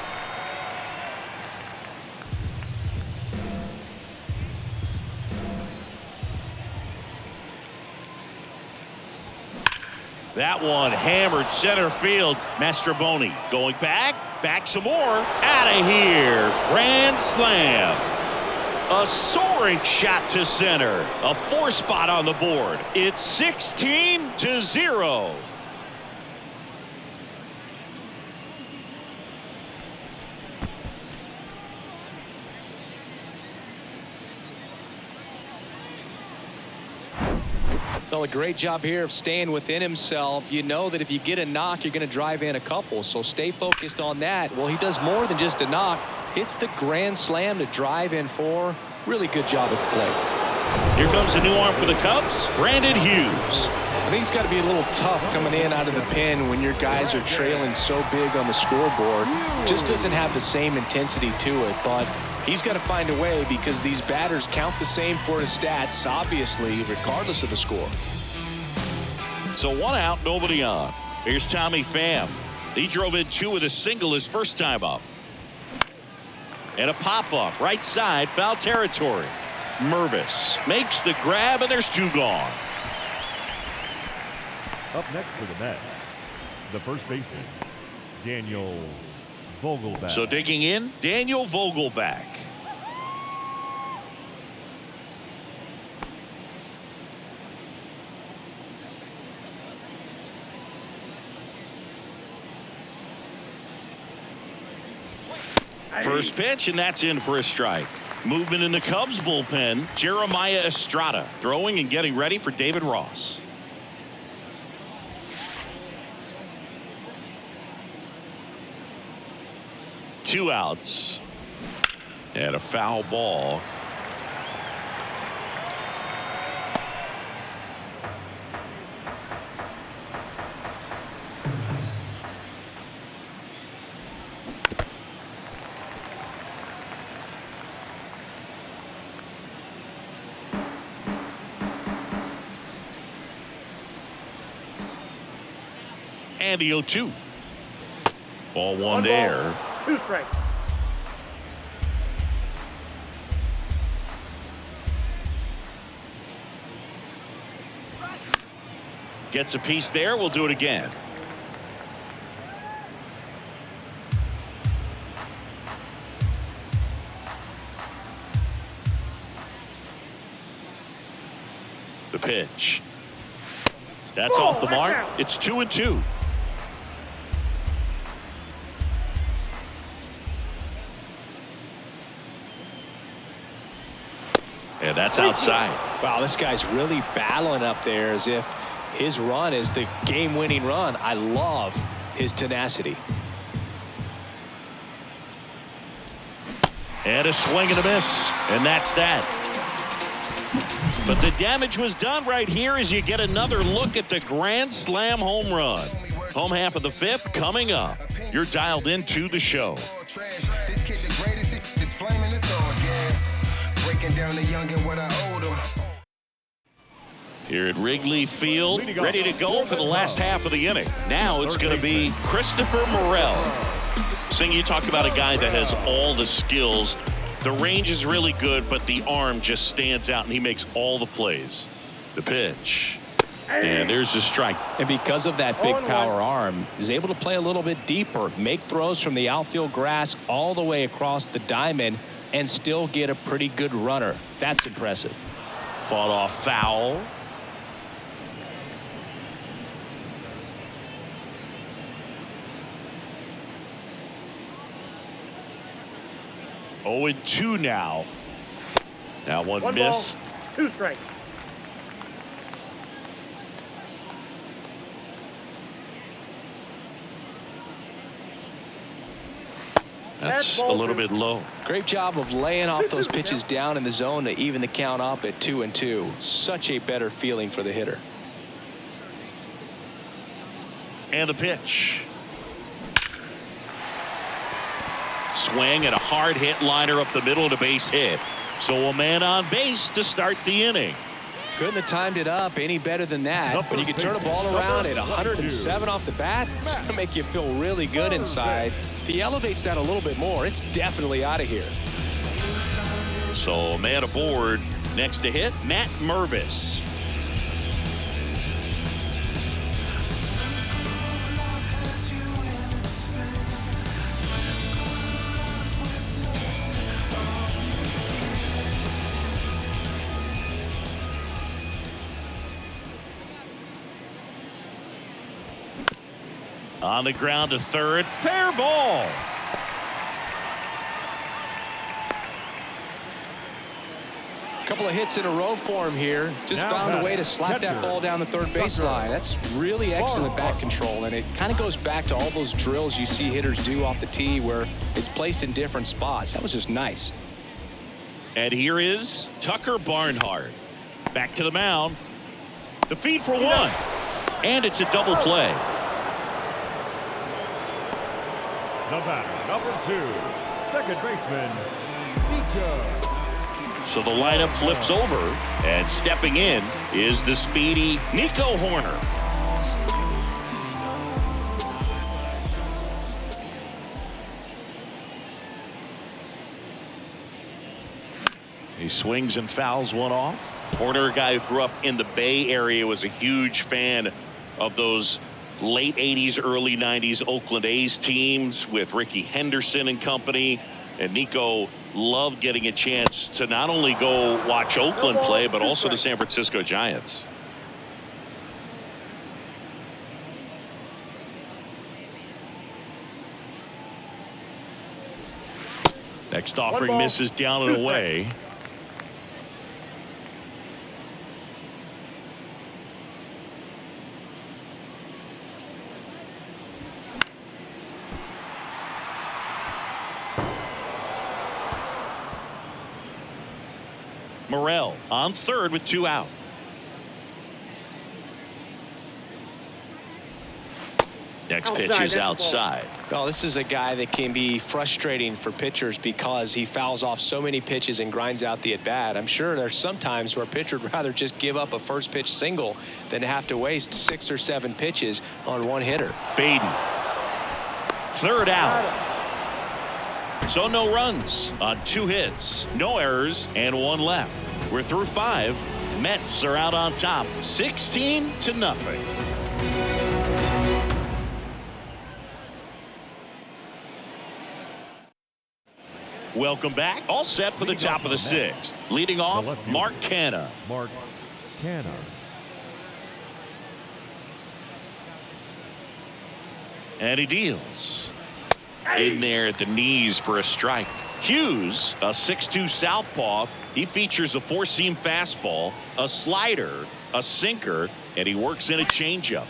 Speaker 2: That one hammered center field. Mastrobuoni going back some more. Out of here. Grand slam. A soaring shot to center. A 4-spot on the board. It's 16-0.
Speaker 3: Well, a great job here of staying within himself. You know that if you get a knock, you're going to drive in a couple. So stay focused on that. Well, he does more than just a knock. Hits the grand slam to drive in 4. Really good job at the plate.
Speaker 2: Here comes a new arm for the Cubs, Brandon Hughes.
Speaker 3: I think it's got to be a little tough coming in out of the pen when your guys are trailing so big on the scoreboard. Just doesn't have the same intensity to it, but he's got to find a way because these batters count the same for his stats, obviously, regardless of the score.
Speaker 2: So 1 out, nobody on. Here's Tommy Pham. He drove in 2 with a single his first time up. And a pop-up, right side, foul territory. Mervis makes the grab, and there's 2 gone.
Speaker 4: Up next for the Mets, the first baseman, Daniel Vogelbach.
Speaker 2: So digging in, Daniel Vogelbach. First pitch, and that's in for a strike. Movement in the Cubs bullpen. Jeremiah Estrada throwing and getting ready for David Ross. Two outs and a foul ball. And the 0-2. Ball one
Speaker 5: One
Speaker 2: there.
Speaker 5: ball, 2 strikes.
Speaker 2: Gets a piece there. We'll do it again. The pitch. That's off the mark. It's 2-2. And that's outside.
Speaker 3: Wow, this guy's really battling up there as if his run is the game-winning run. I love his tenacity.
Speaker 2: And a swing and a miss. And that's that. But the damage was done right here as you get another look at the grand slam home run. Home half of the 5th coming up. You're dialed into the show.
Speaker 6: This kid the greatest, it's flaming, it's all gas. Breaking down the young and what I owed him.
Speaker 2: Here at Wrigley Field, ready to go for the last half of the inning. Now it's going to be Christopher Morel. Senga, you talked about a guy that has all the skills. The range is really good, but the arm just stands out, and he makes all the plays. The pitch. And there's the strike.
Speaker 3: And because of that big power arm, he's able to play a little bit deeper, make throws from the outfield grass all the way across the diamond, and still get a pretty good runner. That's impressive.
Speaker 2: Fought off foul. Oh, and 2 now. Now one missed.
Speaker 5: Ball, 2 strikes.
Speaker 2: That's a little bit low.
Speaker 3: Great job of laying off those pitches down in the zone to even the count up at 2-2. Such a better feeling for the hitter.
Speaker 2: And the pitch. Swing and a hard hit liner up the middle and a base hit. So a man on base to start the inning.
Speaker 3: Couldn't have timed it up any better than that. When you can turn a ball around at 107 off the bat, it's going to make you feel really good inside. If he elevates that a little bit more, it's definitely out of here.
Speaker 2: So a man aboard. Next to hit, Matt Mervis. On the ground to third. Fair ball.
Speaker 3: A couple of hits in a row for him here. Just found a way to slap that ball down the third baseline. That's really excellent bat control, and it kind of goes back to all those drills you see hitters do off the tee where it's placed in different spots. That was just nice.
Speaker 2: And here is Tucker Barnhart. Back to the mound. The feed for 1. And it's a double play.
Speaker 4: The batter, number 2, second baseman, Senga.
Speaker 2: So the lineup flips over, and stepping in is the speedy Nico Horner. He swings and fouls one off. Horner, a guy who grew up in the Bay Area, was a huge fan of those late 80s, early 90s Oakland A's teams with Ricky Henderson and company. And Nico loved getting a chance to not only go watch Oakland play, but also the San Francisco Giants. Next offering misses down and away. Morel on third with 2 out. Next pitch is outside.
Speaker 3: Well, this is a guy that can be frustrating for pitchers because he fouls off so many pitches and grinds out the at-bat. I'm sure there's some times where a pitcher would rather just give up a first pitch single than have to waste 6 or 7 pitches on one hitter.
Speaker 2: Baden. Third out. So no runs on 2 hits, no errors, and 1 left. We're through 5. Mets are out on top, 16-0. Welcome back. All set for the top of the 6th. Leading off, Mark Canha.
Speaker 4: Mark Canha.
Speaker 2: And he deals. In there at the knees for a strike. Hughes, a 6'2 southpaw. He features a 4-seam fastball, a slider, a sinker, and he works in a changeup.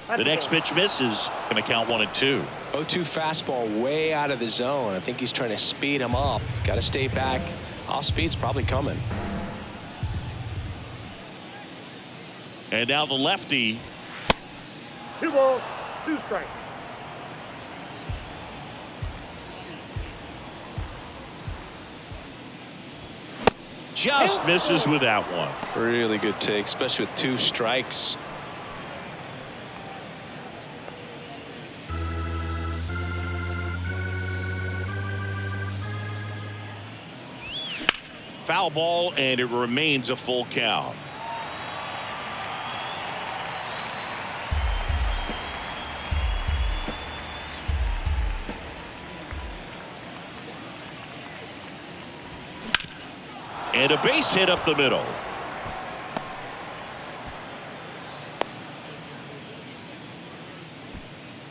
Speaker 2: The next pitch misses. Going to count 1-2.
Speaker 3: 0-2 fastball way out of the zone. I think he's trying to speed him up. Got to stay back. Off speed's probably coming.
Speaker 2: And now the lefty.
Speaker 5: 2 balls, 2 strikes.
Speaker 2: Just misses with that one.
Speaker 3: Really good take, especially with 2 strikes.
Speaker 2: Foul ball, and it remains a full count. And a base hit up the middle.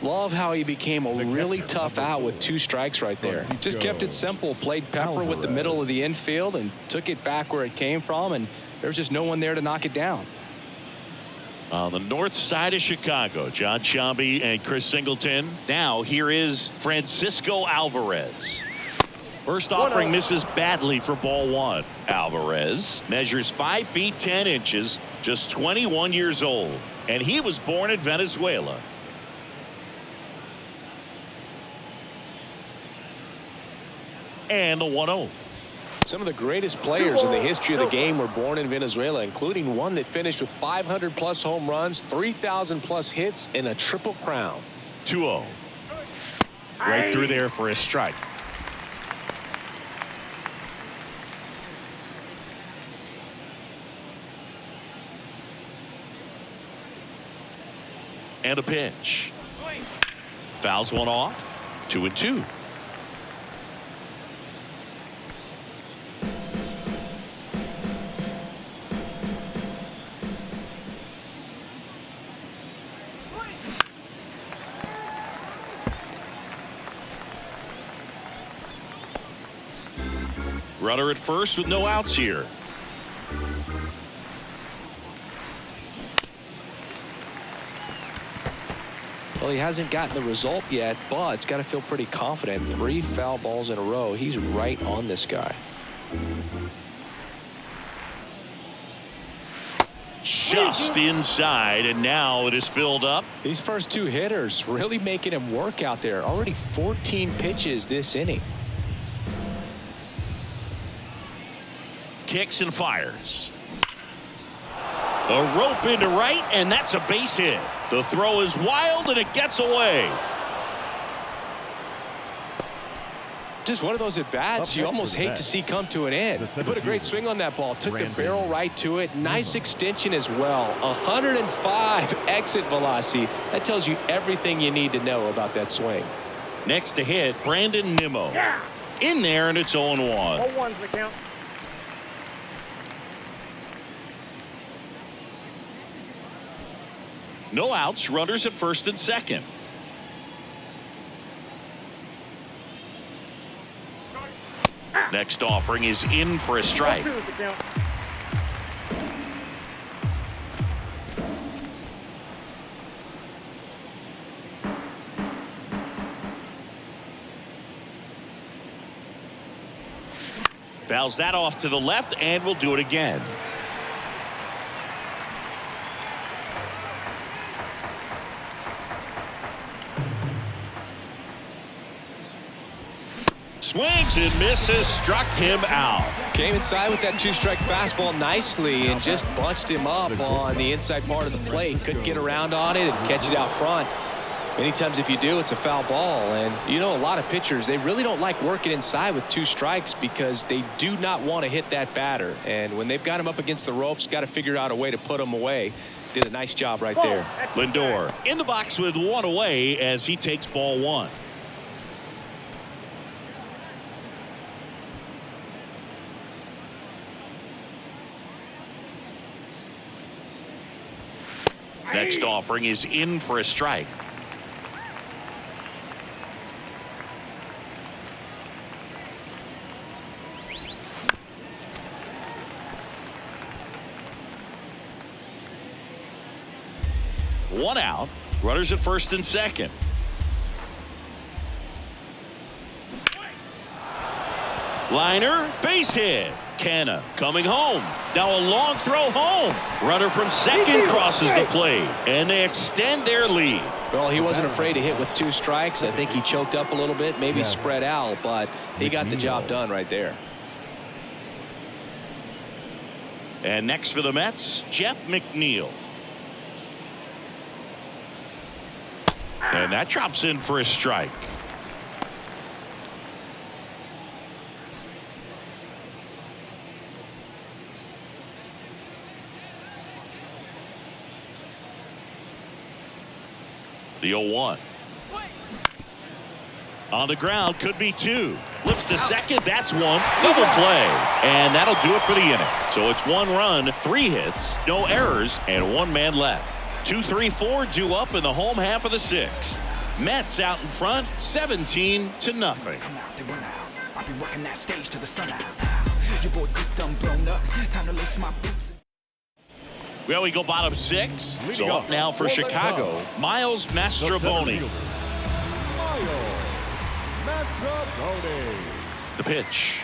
Speaker 3: Love how he became a really tough out with 2 strikes right there. Just kept it simple, played pepper with the middle of the infield and took it back where it came from, and there's just no one there to knock it down.
Speaker 2: On the north side of Chicago, John Sciambi and Chris Singleton. Now here is Francisco Alvarez. First offering misses badly for ball 1. Alvarez measures 5 feet 10 inches, just 21 years old, and he was born in Venezuela. And the 1-0.
Speaker 3: Some of the greatest players in the history of the game were born in Venezuela, including one that finished with 500+ home runs, 3,000+ hits, and a triple crown.
Speaker 2: 2-0. Right through there for a strike. And a pitch. Fouls one off. 2-2. Runner at first with no outs here.
Speaker 3: Well, he hasn't gotten the result yet, but it's got to feel pretty confident. 3 foul balls in a row. He's right on this guy.
Speaker 2: Just inside, and now it is filled up.
Speaker 3: These first 2 hitters really making him work out there. Already 14 pitches this inning.
Speaker 2: Kicks and fires. A rope into right, and that's a base hit. The throw is wild, and it gets away.
Speaker 3: Just one of those at-bats you almost hate to see come to an end. He put a great swing on that ball, took the barrel right to it. Nice extension as well. 105 exit velocity. That tells you everything you need to know about that swing.
Speaker 2: Next to hit, Brandon Nimmo. In there, and it's 0-1.
Speaker 5: 0-1's the count.
Speaker 2: No outs, runners at first and second. Next offering is in for a strike.
Speaker 5: 2's the count.
Speaker 2: Fouls that off to the left, and will do it again. Swings and misses, struck him out.
Speaker 3: Came inside with that two-strike fastball nicely and just bunched him up on the inside part of the plate. Couldn't get around on it and catch it out front. Many times if you do, it's a foul ball. And you know, a lot of pitchers, they really don't like working inside with two strikes because they do not want to hit that batter. And when they've got him up against the ropes, got to figure out a way to put him away. Did a nice job right there.
Speaker 2: Lindor in the box with one away as he takes ball one. Next offering is in for a strike. One out. Runners at first and second. Liner, base hit. Canna coming home. Now a long throw home. Runner from second crosses the plate, and they extend their lead.
Speaker 3: Well, he wasn't afraid to hit with two strikes. I think he choked up a little bit, maybe spread out, but he got the job done right there.
Speaker 2: And next for the Mets, Jeff McNeil. And that drops in for a strike. The 0-1. On the ground, could be two. Flips to second, that's one. Double play. And that'll do it for the inning. So it's 1 run, 3 hits, no errors, and 1 man left. 2-3-4 due up in the home half of the 6th. Mets out in front, 17-0.
Speaker 7: Come out, they run out. I'll be working that stage to the sun out. Your boy cooked, I'm blown up. Time to lace my boots.
Speaker 2: Well, we go bottom 6. So up now for Chicago, Miles Mastrobuoni. The pitch.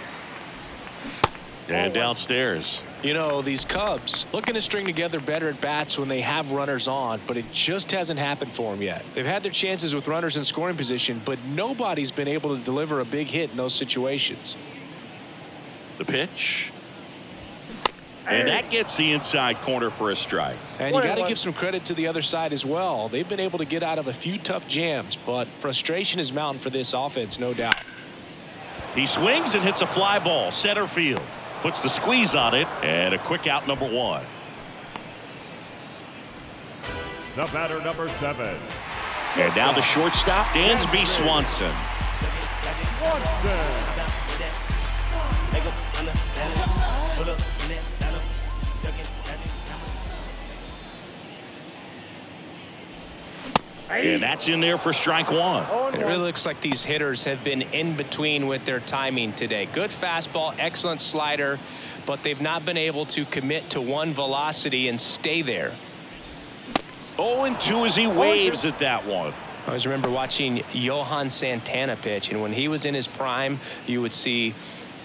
Speaker 2: And downstairs.
Speaker 3: You know, these Cubs looking to string together better at bats when they have runners on, but it just hasn't happened for them yet. They've had their chances with runners in scoring position, but nobody's been able to deliver a big hit in those situations.
Speaker 2: The pitch. And that gets the inside corner for a strike.
Speaker 3: And you got to give some credit to the other side as well. They've been able to get out of a few tough jams, but frustration is mounting for this offense, no doubt.
Speaker 2: He swings and hits a fly ball, center field. Puts the squeeze on it, and a quick out, number 1.
Speaker 4: The batter, number 7.
Speaker 2: And now the shortstop, Dansby Swanson. And that's in there for strike 1.
Speaker 3: It really looks like these hitters have been in between with their timing today. Good fastball, excellent slider, but they've not been able to commit to one velocity and stay there.
Speaker 2: 0-2 as he waves at that one.
Speaker 3: I always remember watching Johan Santana pitch, and when he was in his prime, you would see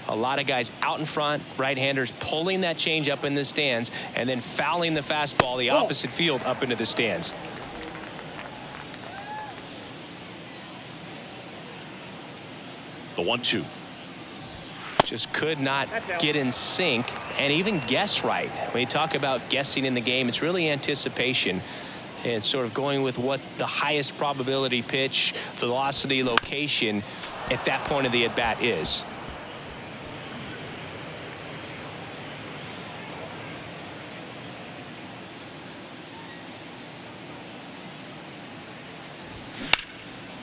Speaker 3: a lot of guys out in front, right-handers pulling that change up in the stands and then fouling the fastball the opposite field up into the stands.
Speaker 2: The 1-2.
Speaker 3: Just could not get in sync and even guess right. When you talk about guessing in the game, it's really anticipation and sort of going with what the highest probability pitch, velocity, location at that point of the at-bat is.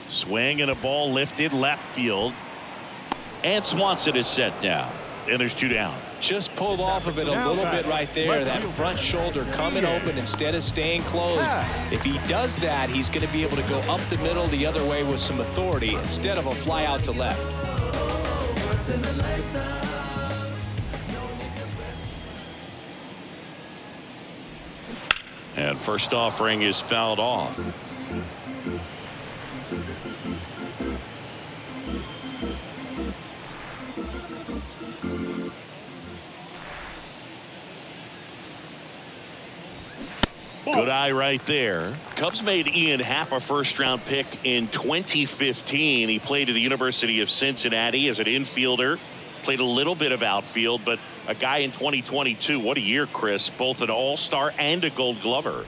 Speaker 2: Swing and a ball lifted left field. And Swanson is set down. And there's 2 down.
Speaker 3: Just pulled off of it a little bit right there. That front shoulder coming open instead of staying closed. If he does that, he's going to be able to go up the middle the other way with some authority instead of a fly out to left.
Speaker 2: And first offering is fouled off. Good eye right there. Cubs made Ian Happ a first-round pick in 2015. He played at the University of Cincinnati as an infielder. Played a little bit of outfield, but a guy in 2022. What a year, Chris. Both an all-star and a gold glover.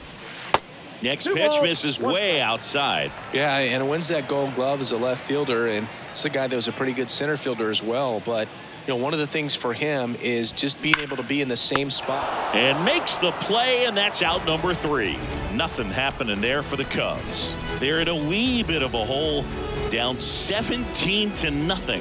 Speaker 2: Next pitch misses way outside.
Speaker 3: Yeah, and wins that gold glove as a left fielder, and it's a guy that was a pretty good center fielder as well. But you know, one of the things for him is just being able to be in the same spot.
Speaker 2: And makes the play, and that's out number 3. Nothing happening there for the Cubs. They're in a wee bit of a hole, down 17-0.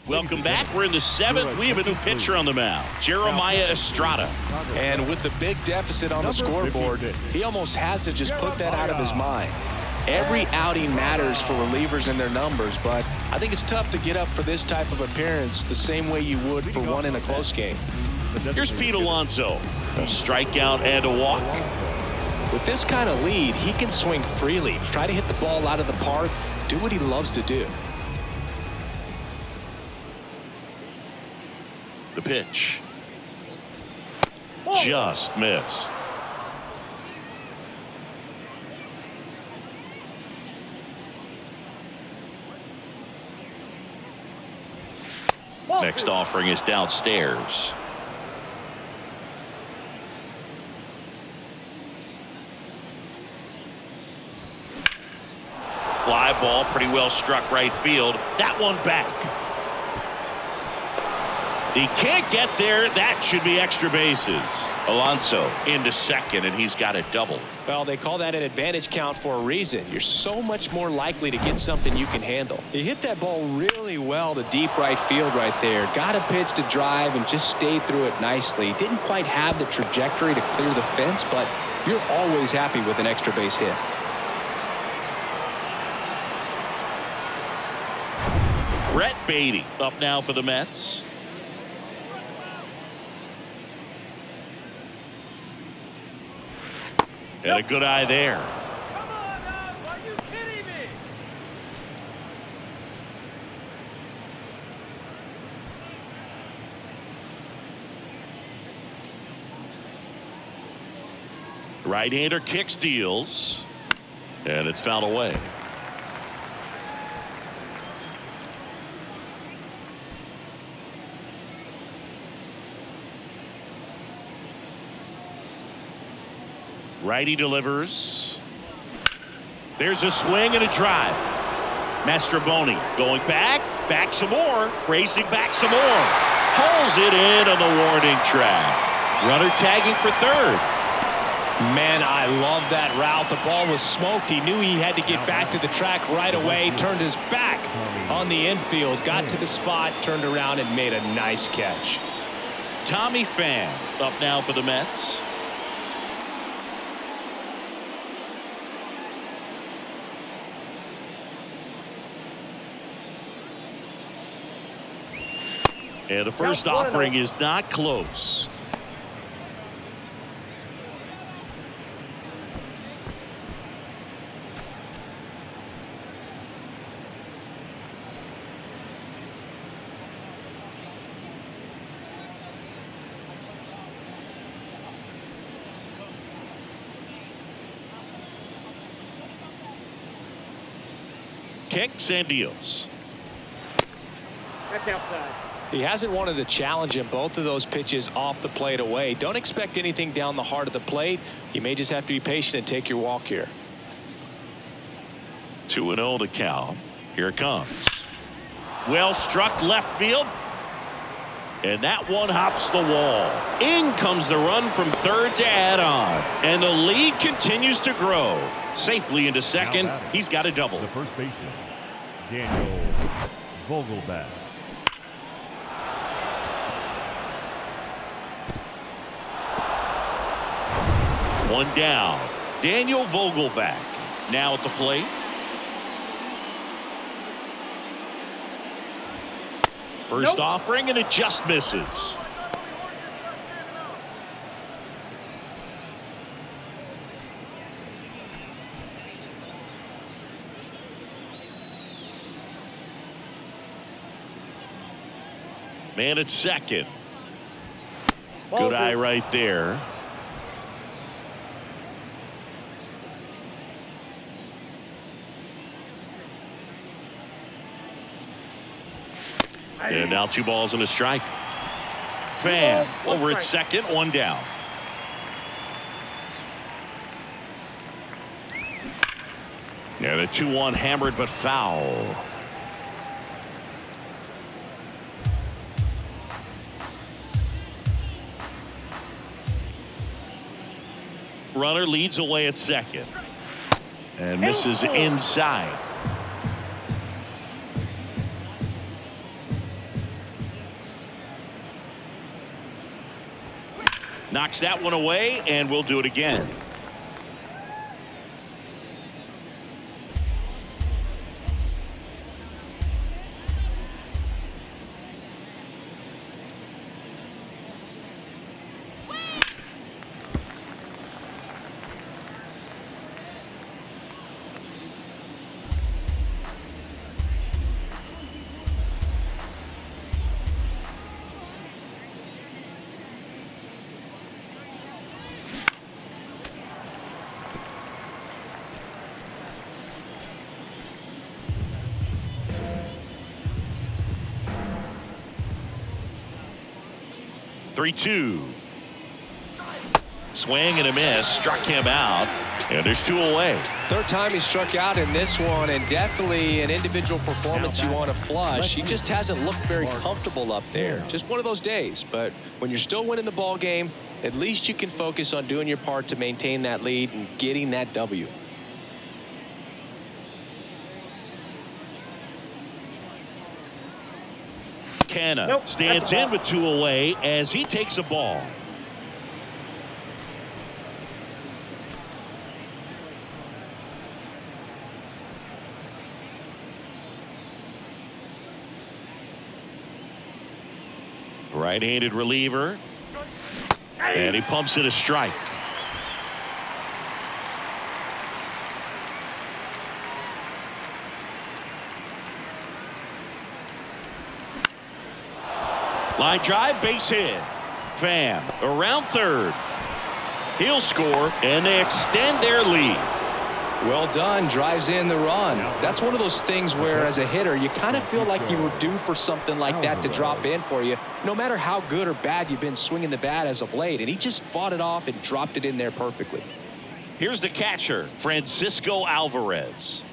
Speaker 2: Welcome back. We're in the 7th. We have a new pitcher on the mound, Jeremiah Estrada.
Speaker 3: And with the big deficit on the scoreboard, he almost has to just put that out of his mind. Every outing matters for relievers and their numbers, but I think it's tough to get up for this type of appearance the same way you would for one in a close game.
Speaker 2: Here's Pete Alonso. A strikeout and a walk.
Speaker 3: With this kind of lead, he can swing freely, try to hit the ball out of the park, do what he loves to do.
Speaker 2: The pitch. Just missed. Next offering is downstairs. Fly ball, pretty well struck right field. That one back. He can't get there. That should be extra bases. Alonso into second, and he's got a double.
Speaker 3: Well, they call that an advantage count for a reason. You're so much more likely to get something you can handle. He hit that ball really well to deep right field right there. Got a pitch to drive and just stayed through it nicely. Didn't quite have the trajectory to clear the fence, but you're always happy with an extra base hit.
Speaker 2: Brett Beatty up now for the Mets. And a good eye there.
Speaker 5: Come on, Doc, are you kidding me?
Speaker 2: Right-hander kicks, deals, and it's fouled away. Righty delivers. There's a swing and a drive. Mastrobuoni going back some more, racing back some more. Pulls it in on the warning track. Runner tagging for third.
Speaker 3: Man, I love that route. The ball was smoked. He knew he had to get back to the track right away. Turned his back on the infield, got to the spot, turned around and made a nice catch.
Speaker 2: Tommy Pham up now for the Mets. And the first offering is not close. Kicks and deals.
Speaker 5: That's outside.
Speaker 3: He hasn't wanted to challenge him both of those pitches off the plate away. Don't expect anything down the heart of the plate. You may just have to be patient and take your walk here.
Speaker 2: 2-0 to count. Here it comes. Well struck left field. And that one hops the wall. In comes the run from third to add on. And the lead continues to grow. Safely into second. He's got a double.
Speaker 4: The first baseman, Daniel Vogelbach.
Speaker 2: One down. Daniel Vogelbach now at the plate. First offering, and it just misses. And it's second. Good eye right there. And now 2 balls and a strike. Fan over at second, 1 down. And a 2-1 hammered but foul. Runner leads away at second. And misses inside. Knocks that one away, and we'll do it again. Three-two. Swing and a miss. Struck him out. And there's 2 away.
Speaker 3: Third time he struck out in this one, and definitely an individual performance you want to flush. He just hasn't looked very comfortable up there. Just one of those days. But when you're still winning the ball game, at least you can focus on doing your part to maintain that lead and getting that W.
Speaker 2: Canna stands in with 2 away as he takes a ball. Right-handed reliever. And he pumps it a strike. Line drive, base hit. Pham around third. He'll score, and they extend their lead.
Speaker 3: Well done. Drives in the run. That's one of those things where, as a hitter, you kind of feel like you were due for something like that to drop in for you, no matter how good or bad you've been swinging the bat as of late. And he just fought it off and dropped it in there perfectly.
Speaker 2: Here's the catcher, Francisco Alvarez.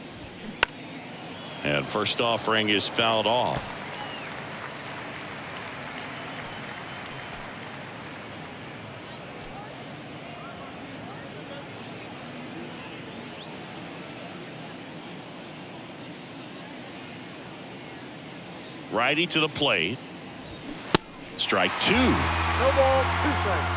Speaker 2: And first offering is fouled off. Righty to the plate. Strike 2.
Speaker 5: No ball, 2 strikes.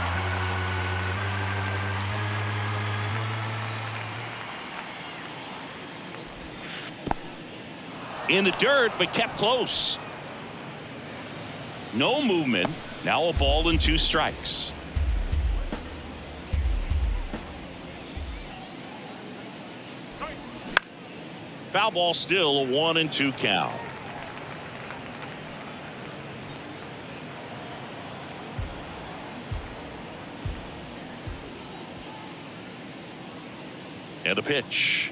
Speaker 2: In the dirt, but kept close. No movement. Now a ball and 2 strikes. Foul ball, still a 1-2 count. And a pitch.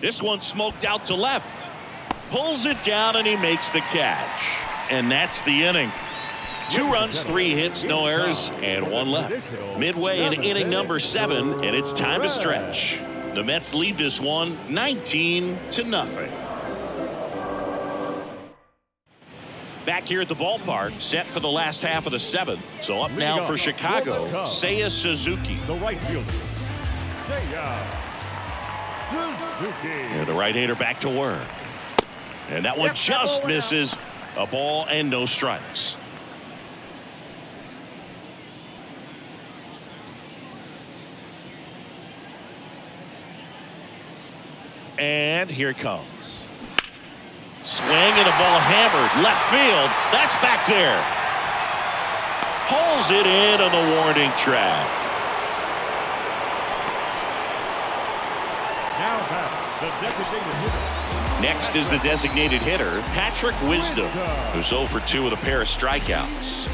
Speaker 2: This one smoked out to left. Pulls it down, and he makes the catch. And that's the inning. 2 runs, 3 hits, no errors, and 1 left. Midway in inning number 7, and it's time to stretch. The Mets lead this one 19-0. Back here at the ballpark, set for the last half of the 7th. So up now for Chicago, Seiya Suzuki.
Speaker 4: The right fielder, Senga.
Speaker 2: And the right-hander back to work. And that one just misses. A ball and no strikes. And here it comes. Swing and a ball hammered. Left field. That's back there. Hauls it in on the warning track.
Speaker 4: Now back, the designated hitter,
Speaker 2: Next is the designated hitter, Patrick Wisdom, who's 0 for 2 with a pair of strikeouts.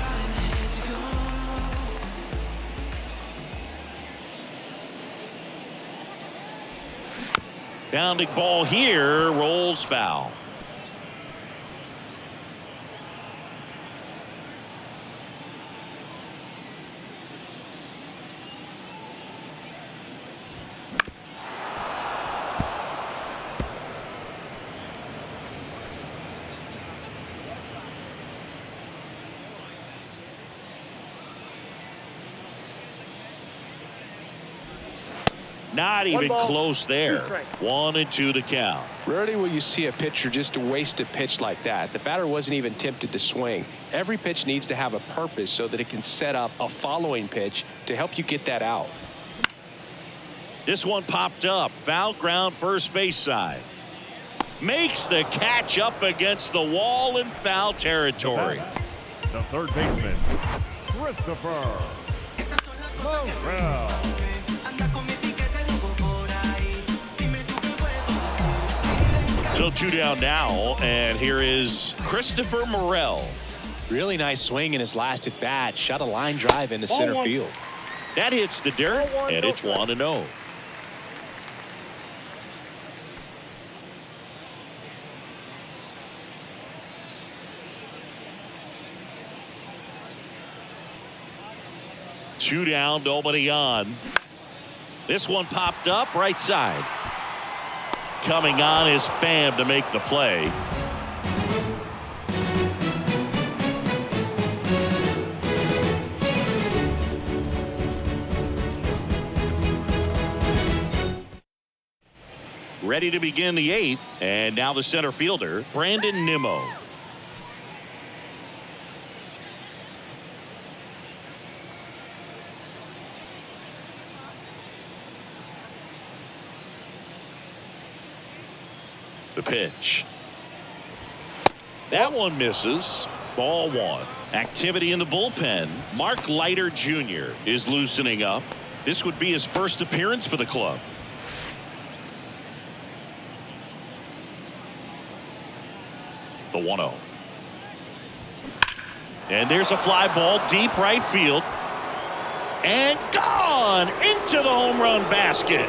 Speaker 2: Bounding ball here, rolls foul. Not even close there. 1-2 the count.
Speaker 3: Rarely will you see a pitcher just waste a pitch like that. The batter wasn't even tempted to swing. Every pitch needs to have a purpose so that it can set up a following pitch to help you get that out.
Speaker 2: This one popped up. Foul ground, first base side. Makes the catch up against the wall in foul territory.
Speaker 4: The third baseman, Christopher Morel.
Speaker 2: So 2 down now, and here is Christopher Morel.
Speaker 3: Really nice swing in his last at bat. Shot a line drive into center field.
Speaker 2: That hits the dirt, and it's 1-0. Two down, nobody on. This one popped up right side. Coming on is Pham to make the play. Ready to begin the 8th, and now the center fielder, Brandon Nimmo. The pitch. That one misses. Ball 1. Activity in the bullpen. Mark Leiter Jr. is loosening up. This would be his first appearance for the club. The 1-0. And there's a fly ball deep right field. And gone into the home run basket.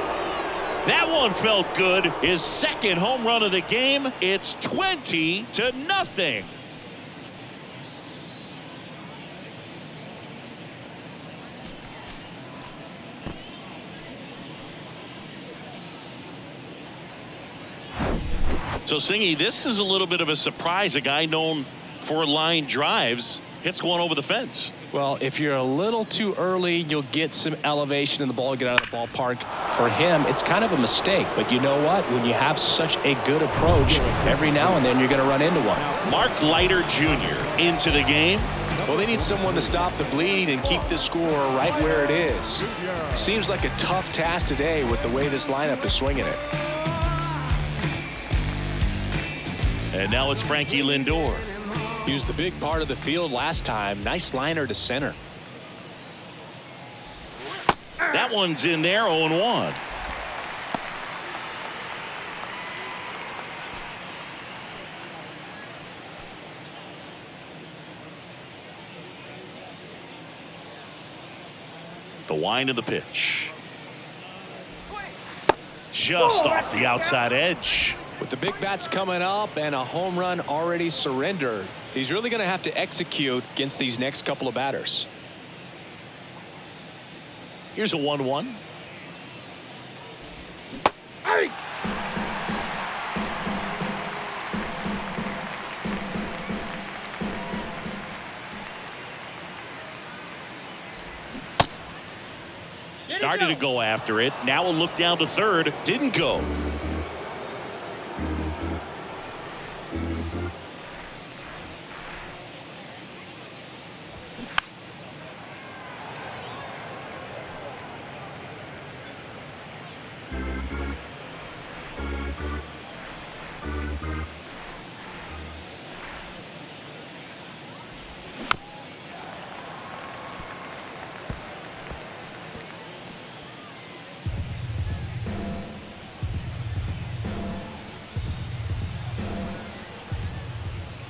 Speaker 2: That one felt good. His second home run of the game. It's 20-0. So, Singy, this is a little bit of a surprise. A guy known for line drives hits one over the fence.
Speaker 3: Well, if you're a little too early, you'll get some elevation in the ball, get out of the ballpark. For him, it's kind of a mistake. But you know what? When you have such a good approach, every now and then you're going to run into one.
Speaker 2: Mark Leiter Jr. into the game.
Speaker 3: Well, they need someone to stop the bleed and keep the score right where it is. Seems like a tough task today with the way this lineup is swinging it.
Speaker 2: And now it's Frankie Lindor.
Speaker 3: He was the big part of the field last time. Nice liner to center.
Speaker 2: That one's in there, 0-1. The wind of the pitch. Just off the outside edge.
Speaker 3: With the big bats coming up and a home run already surrendered, he's really going to have to execute against these next couple of batters.
Speaker 2: Here's a 1-1.
Speaker 5: Hey!
Speaker 2: Started to go after it. Now a look down to third. Didn't go.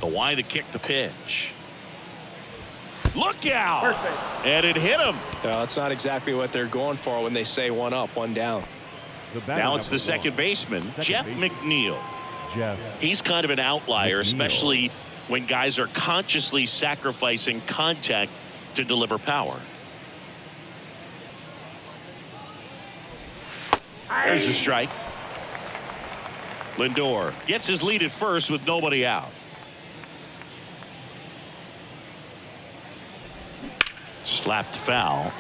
Speaker 2: The wide to kick the pitch. Look out!
Speaker 5: First base.
Speaker 2: And it hit him.
Speaker 3: No, it's not exactly what they're going for when they say one up, one down.
Speaker 4: The batter
Speaker 2: Now it's the
Speaker 4: number
Speaker 2: second
Speaker 4: one.
Speaker 2: baseman,
Speaker 4: Second
Speaker 2: Jeff
Speaker 4: baseman.
Speaker 2: McNeil.
Speaker 4: Jeff.
Speaker 2: He's kind of an outlier,
Speaker 4: McNeil.
Speaker 2: especially when guys are consciously sacrificing contact to deliver power. There's the strike. Lindor gets his lead at first with nobody out. Slapped foul.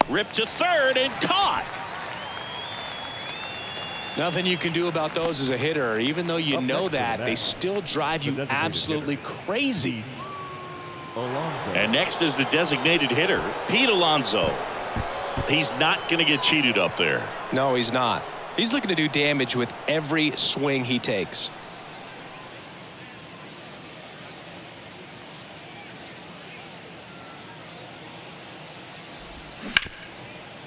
Speaker 2: Ripped to third and caught.
Speaker 3: Nothing you can do about those as a hitter. Even though you
Speaker 4: Up
Speaker 3: know
Speaker 4: next to
Speaker 3: that,
Speaker 4: the
Speaker 3: they
Speaker 4: bat,
Speaker 3: still drive you
Speaker 4: the designated
Speaker 3: absolutely crazy.
Speaker 4: Alonso.
Speaker 2: And next is the designated hitter, Pete Alonso. He's not going to get cheated up there.
Speaker 3: No, he's not. He's looking to do damage with every swing he takes.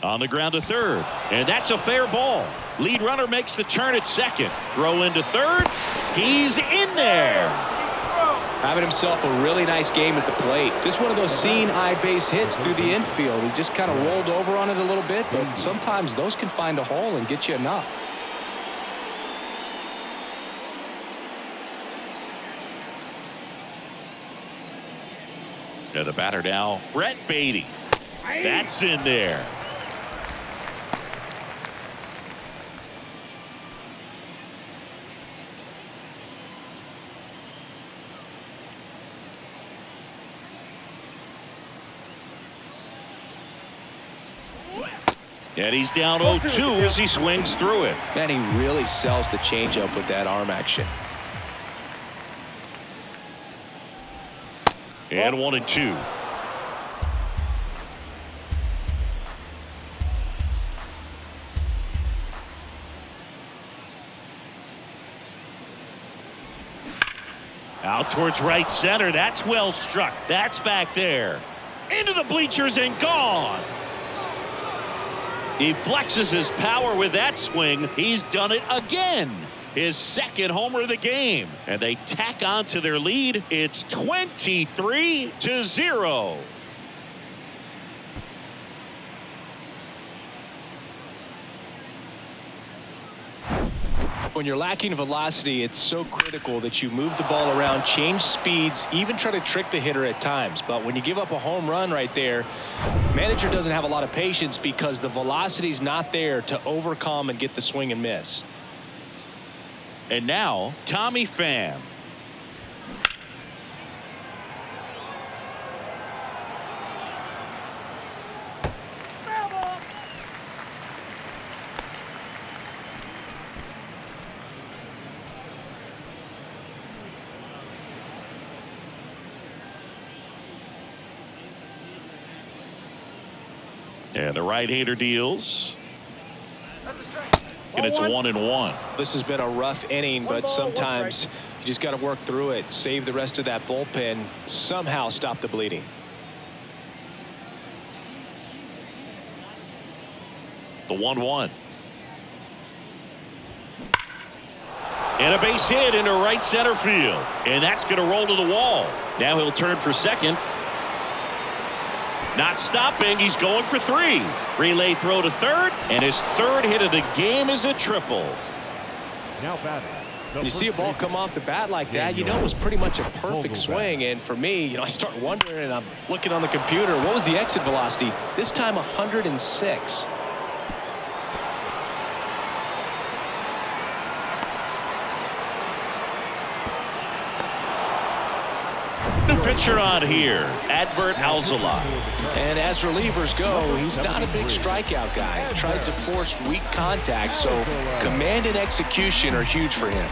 Speaker 2: On the ground to third, and that's a fair ball. Lead runner makes the turn at second. Throw into third. He's in there.
Speaker 3: Having himself a really nice game at the plate. Just one of those seeing eye base hits through the infield. He just kind of rolled over on it a little bit, but sometimes those can find a hole and get you a knock.
Speaker 2: And the batter now, Brett Beatty. That's in there. And he's down 0-2 as he swings through it.
Speaker 3: Man, he really sells the changeup with that arm action.
Speaker 2: And 1-2. Out towards right center. That's well struck. That's back there. Into the bleachers and gone. He flexes his power with that swing. He's done it again. His second homer of the game. And they tack on to their lead. It's 23-0.
Speaker 3: When you're lacking velocity, it's so critical that you move the ball around, change speeds, even try to trick the hitter at times. But when you give up a home run right there, manager doesn't have a lot of patience because the velocity's not there to overcome and get the swing and miss.
Speaker 2: And now, Tommy Pham. And the right-hander deals. And it's 1-1.
Speaker 3: This has been a rough inning, but sometimes you just got to work through it, save the rest of that bullpen, somehow stop the bleeding.
Speaker 2: The 1-1. And a base hit into right center field. And that's going to roll to the wall. Now he'll turn for second. Not stopping. He's going for three. Relay throw to third. And his third hit of the game is a triple.
Speaker 4: Now batting.
Speaker 3: When you see a ball come off the bat like that, you know it was pretty much a perfect swing. And for me, I start wondering, and I'm looking on the computer, what was the exit velocity? This time 106.
Speaker 2: New pitcher on here, Adbert Alzolay.
Speaker 3: And as relievers go, he's not a big strikeout guy. He tries to force weak contact, so command and execution are huge for him.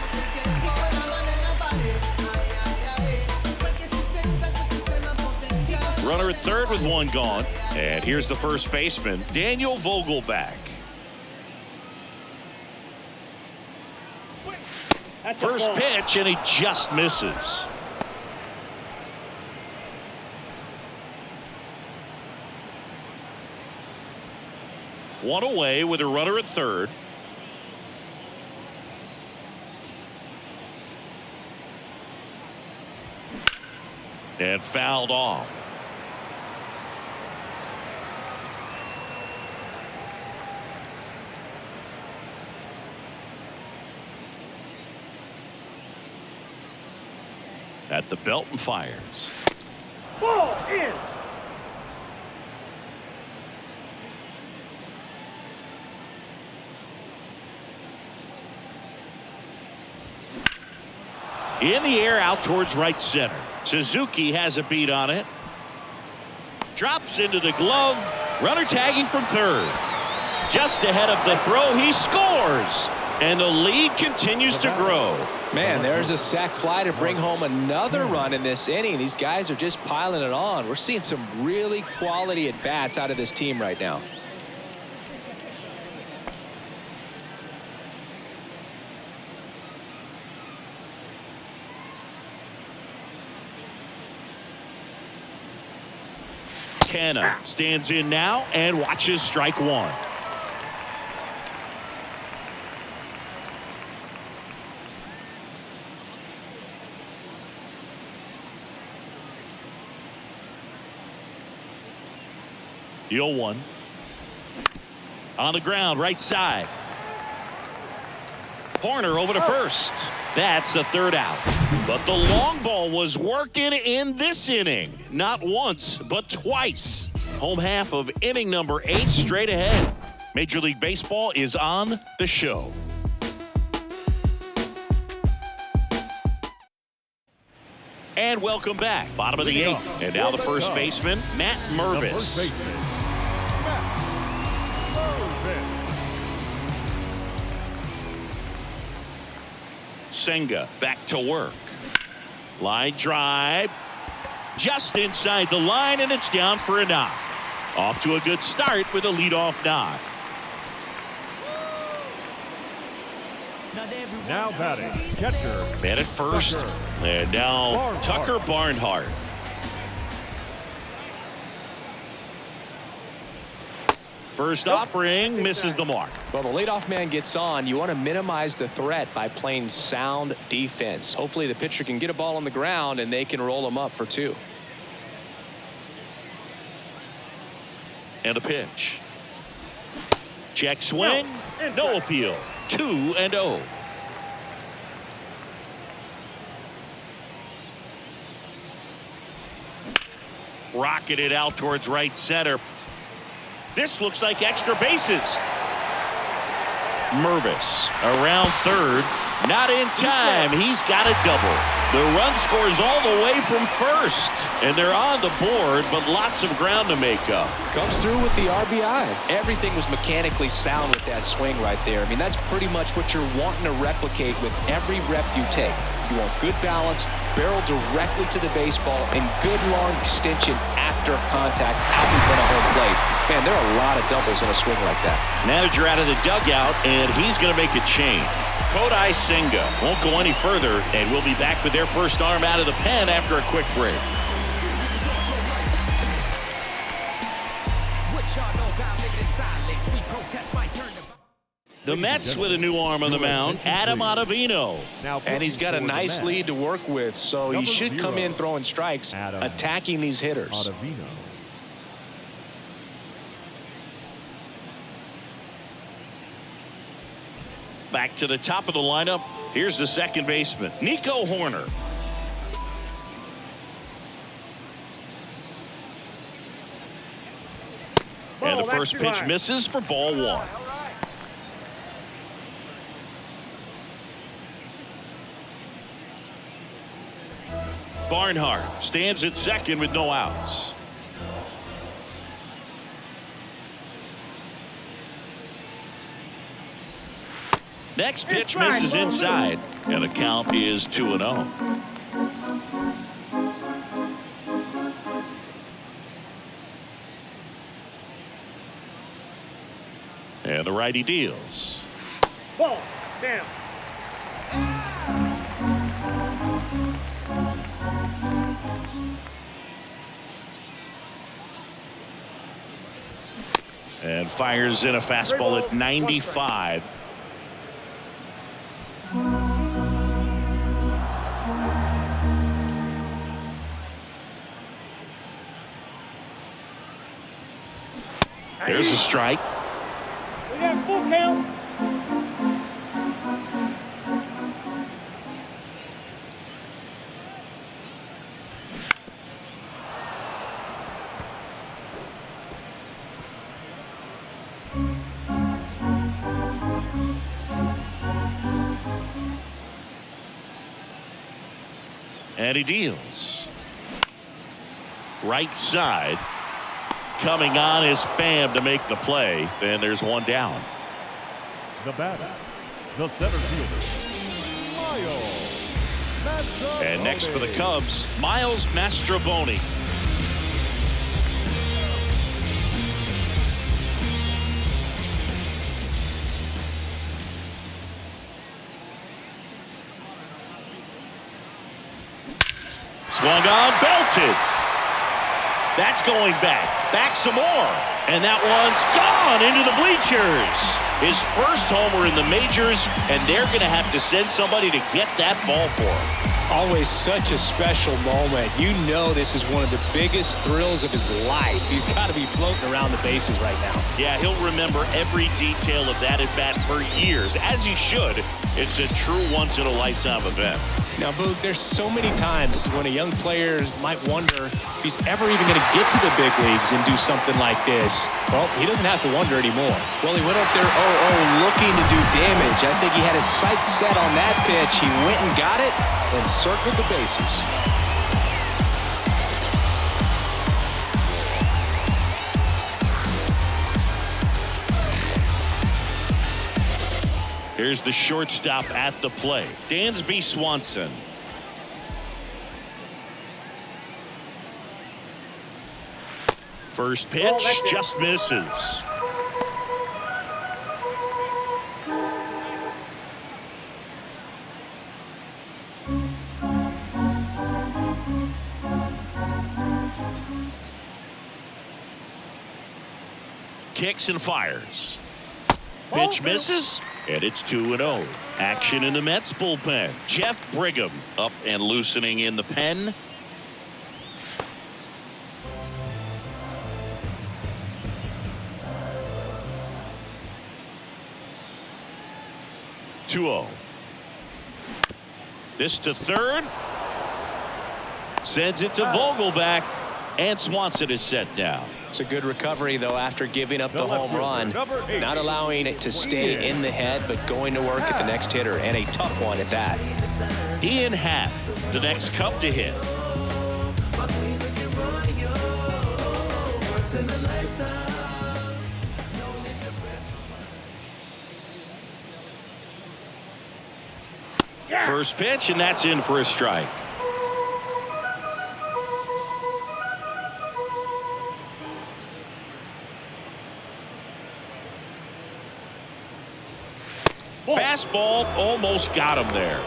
Speaker 2: Runner at third with one gone. And here's the first baseman, Daniel Vogelbach. First pitch, and he just misses. One away with a runner at third. And fouled off. At the belt and fires.
Speaker 5: Ball in.
Speaker 2: In the air out towards right center. Suzuki has a beat on it. Drops into the glove. Runner tagging from third. Just ahead of the throw, he scores. And the lead continues to grow.
Speaker 3: Man, there's a sac fly to bring home another run in this inning. These guys are just piling it on. We're seeing some really quality at-bats out of this team right now.
Speaker 2: Canna stands in now and watches strike one. The 0-1. On the ground, right side. Horner over to first. That's the third out. But the long ball was working in this inning. Not once, but twice. Home half of inning number 8 straight ahead. Major League Baseball is on the show. And welcome back. Bottom of the 8th. And now the first baseman, Matt Mervis. Senga back to work. Line drive. Just inside the line, and it's down for a knock. Off to a good start with a leadoff knock.
Speaker 4: Now batting, catcher.
Speaker 2: Man at first.
Speaker 4: Tucker
Speaker 2: And now
Speaker 4: Barnhart.
Speaker 2: Tucker Barnhart. First offering misses the mark.
Speaker 3: Well, the leadoff man gets on. You want to minimize the threat by playing sound defense. Hopefully the pitcher can get a ball on the ground and they can roll him up for 2.
Speaker 2: And a pitch. Check swing. No appeal. 2-0. Rocketed out towards right center. This looks like extra bases. Mervis around third. Not in time. He's got a double. The run scores all the way from first. And they're on the board, but lots of ground to make up.
Speaker 3: Comes through with the RBI. Everything was mechanically sound with that swing right there. I mean, that's pretty much what you're wanting to replicate with every rep you take. You want good balance, barrel directly to the baseball, and good long extension after contact out in front of home plate. Man, there are a lot of doubles in a swing like that.
Speaker 2: Manager out of the dugout, and he's going to make a change. Kodai Senga won't go any further, and we'll be back with their first arm out of the pen after a quick break. The Mets with a new arm on the mound, Adam Ottavino.
Speaker 3: And he's got a nice lead to work with, so he should come in throwing strikes, attacking these hitters.
Speaker 4: Ottavino.
Speaker 2: Back to the top of the lineup. Here's the second baseman, Nico Horner. And the first pitch misses for ball 1. Barnhart stands at second with no outs. Next pitch misses inside, and the count is 2-0. And the righty deals.
Speaker 5: Ball. Down.
Speaker 2: And fires in a fastball at 95. There's a strike.
Speaker 5: We got full count.
Speaker 2: And he deals. Right side. Coming on is Pham to make the play. And there's one down.
Speaker 4: The batter, the center fielder, Miles Mastrobuoni.
Speaker 2: And next for the Cubs, Miles Mastrobuoni. Swung on, belted. That's going back. Back some more. And that one's gone into the bleachers. His first homer in the majors, and they're going to have to send somebody to get that ball for him.
Speaker 3: Always such a special moment. You know this is one of the biggest thrills of his life. He's got to be floating around the bases right now.
Speaker 2: Yeah, he'll remember every detail of that at-bat for years, as he should. It's a true once-in-a-lifetime event.
Speaker 3: Now, Boog, there's so many times when a young player might wonder if he's ever even going to get to the big leagues and do something like this. Well, he doesn't have to wonder anymore.
Speaker 8: Well, he went up there 0-0 looking to do damage. I think he had his sights set on that pitch. He went and got it and circled the bases.
Speaker 2: Here's the shortstop at the plate, Dansby Swanson. First pitch just misses. Kicks and fires. Pitch misses, and it's 2-0. Action in the Mets bullpen. Jeff Brigham up and loosening in the pen. This to third. Sends it to Vogelback, and Swanson is set down.
Speaker 8: It's a good recovery, though, after giving up the home run. Not allowing it to stay in the head, but going to work at the next hitter, and a tough one at that.
Speaker 2: Ian Happ, the next Cub to hit. First pitch, and that's in for a strike. Fastball almost got him there.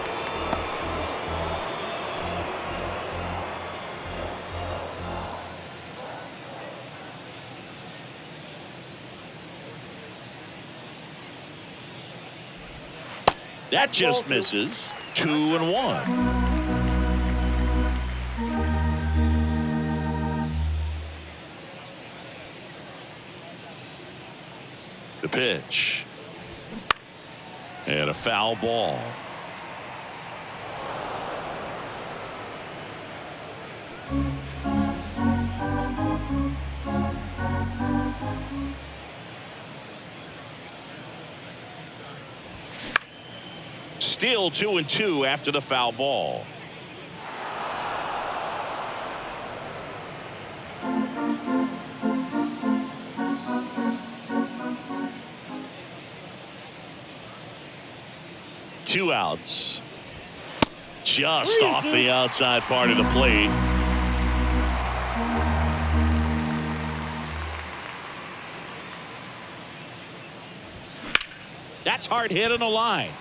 Speaker 2: That just misses. 2-1. The pitch. And a foul ball. Still 2-2 after the foul ball. Two outs. Just off the outside part of the plate. That's hard hit on the line.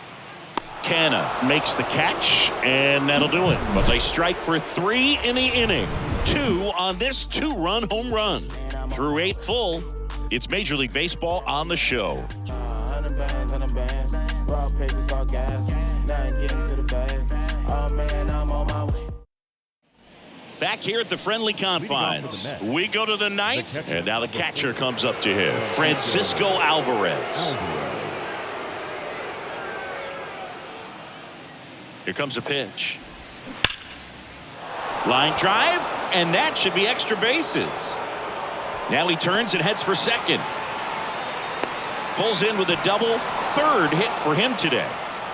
Speaker 2: Canna makes the catch, and that'll do it. But they strike for 3 in the inning. 2 on this 2-run home run. Through 8 full, It's Major League Baseball on the show.
Speaker 9: 100 bands, raw papers, all gas. Now I'm getting to the bag. Oh man, I'm on my way.
Speaker 2: Back here at the friendly confines, we go to the ninth, and now the catcher comes up to him, Francisco Alvarez. Here comes a pitch. Line drive, and that should be extra bases. Now he turns and heads for second. Pulls in with a double, third hit for him today.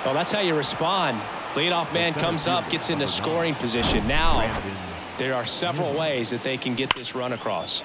Speaker 8: Well, that's how you respond. Leadoff man comes up, gets into scoring position. Now, there are several ways that they can get this run across.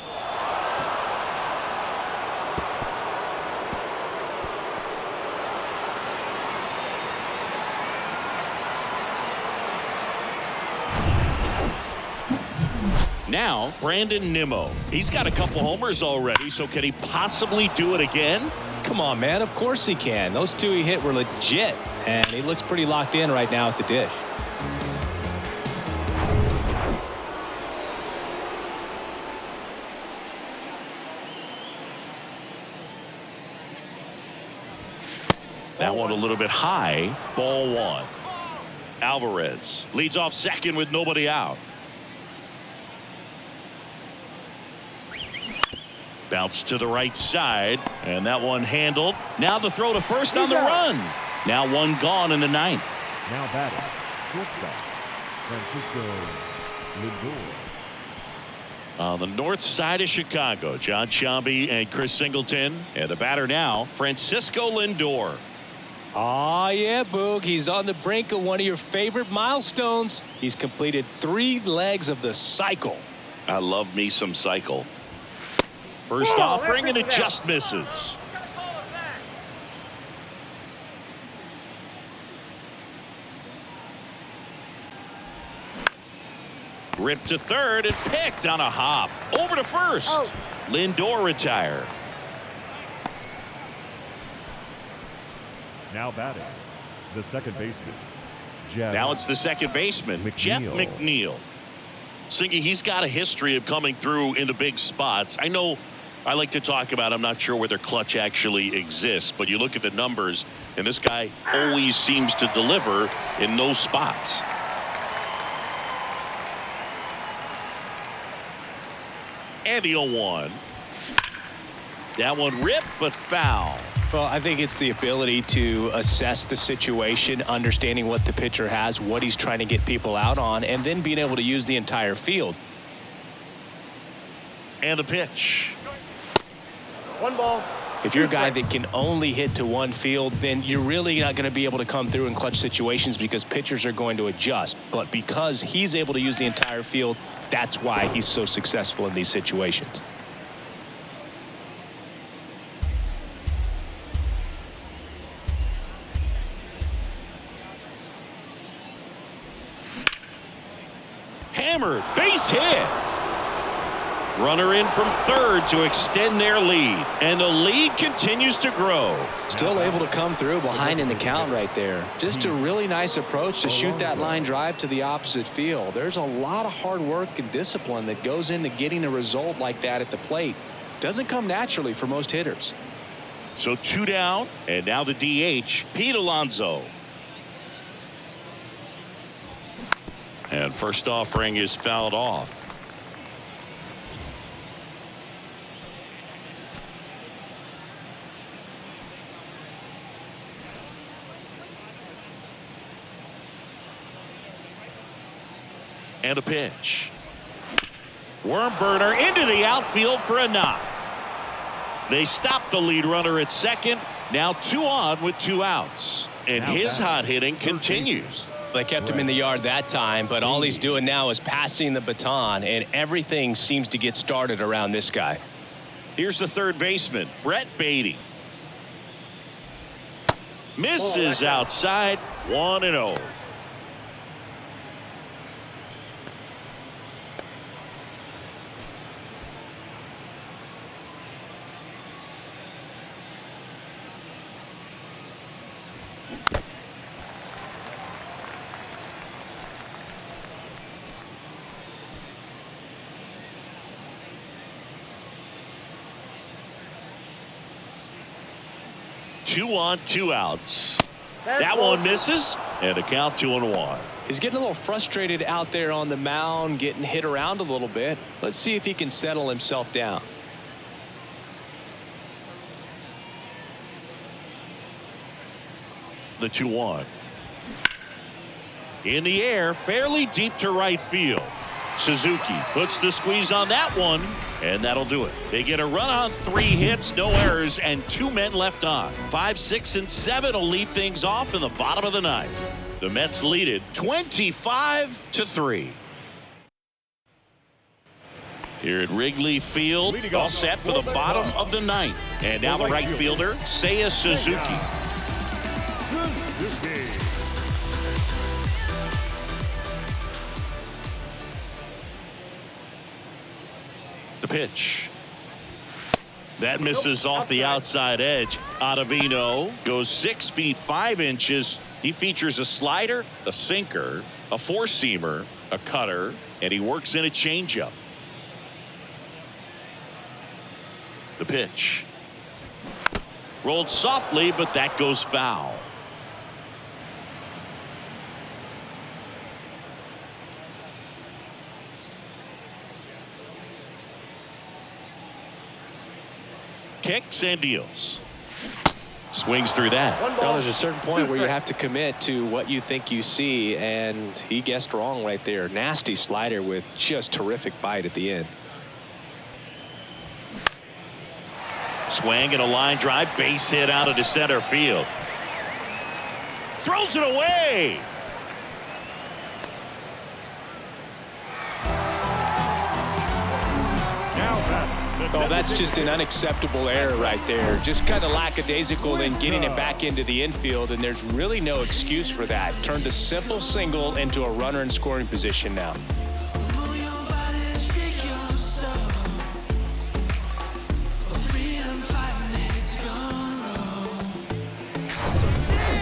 Speaker 2: Now, Brandon Nimmo. He's got a couple homers already, so can he possibly do it again?
Speaker 8: Come on, man. Of course he can. Those two he hit were legit, and he looks pretty locked in right now at the dish.
Speaker 2: That one a little bit high. Ball one. Alvarez leads off second with nobody out. Bounce to the right side, and that one handled. Now the throw to first on the run. Now one gone in the ninth.
Speaker 4: Now batting, shortstop, Francisco Lindor.
Speaker 2: On the north side of Chicago, John Sciambi and Chris Singleton. And the batter now, Francisco Lindor.
Speaker 8: Oh, yeah, Boog. He's on the brink of one of your favorite milestones. He's completed 3 legs of the cycle.
Speaker 2: I love me some cycle. First offering, and it just misses. Ripped to third and picked on a hop. Over to first. Lindor retired.
Speaker 4: Now batting, the second baseman, Jeff.
Speaker 2: Now it's the second baseman, Jeff McNeil. Singy, he's got a history of coming through in the big spots. I know I like to talk about, I'm not sure whether clutch actually exists, but you look at the numbers, and this guy always seems to deliver in those spots. And the 0-1. That one ripped, but foul.
Speaker 8: Well, I think it's the ability to assess the situation, understanding what the pitcher has, what he's trying to get people out on, and then being able to use the entire field.
Speaker 2: And the pitch.
Speaker 5: 1 ball.
Speaker 8: If you're a guy that can only hit to one field, then you're really not going to be able to come through in clutch situations because pitchers are going to adjust. But because he's able to use the entire field, that's why he's so successful in these situations.
Speaker 2: Hammered, base hit. Runner in from third to extend their lead, and the lead continues to grow.
Speaker 8: Still able to come through behind in the count right there. Just a really nice approach to shoot that line drive to the opposite field. There's a lot of hard work and discipline that goes into getting a result like that at the plate. Doesn't come naturally for most hitters.
Speaker 2: So 2 down, and now the DH, Pete Alonso. And first offering is fouled off. And a pitch. Worm burner into the outfield for a knock. They stop the lead runner at second. Now 2 on with 2 outs. And his hot hitting continues.
Speaker 8: They kept him in the yard that time, but all he's doing now is passing the baton, and everything seems to get started around this guy.
Speaker 2: Here's the third baseman, Brett Beatty. Misses outside, 1-0. 2 on 2 outs. That one misses, and the count 2-1.
Speaker 8: He's getting a little frustrated out there on the mound, getting hit around a little bit. Let's see if he can settle himself down.
Speaker 2: The 2-1. In the air, fairly deep to right field. Suzuki puts the squeeze on that one, and that'll do it. They get a run on 3 hits, no errors, and 2 men left on. 5, 6, and 7 will lead things off in the bottom of the 9th. The Mets lead it 25-3. Here at Wrigley Field, all set for the bottom of the 9th. And now the right fielder, Seiya Suzuki. The pitch. That misses off the outside edge. Ottavino goes 6 feet 5 inches. He features a slider, a sinker, a 4-seamer, a cutter, and he works in a changeup. The pitch. Rolled softly, but that goes foul. Kicks and deals. Swings through that.
Speaker 8: Well, there's a certain point where you have to commit to what you think you see, and he guessed wrong right there. Nasty slider with just terrific bite at the end.
Speaker 2: Swing and a line drive, base hit out into center field. Throws it away.
Speaker 8: Oh, that's just an unacceptable error right there. Just kind of lackadaisical in getting it back into the infield, and there's really no excuse for that. Turned a simple single into a runner in scoring position now.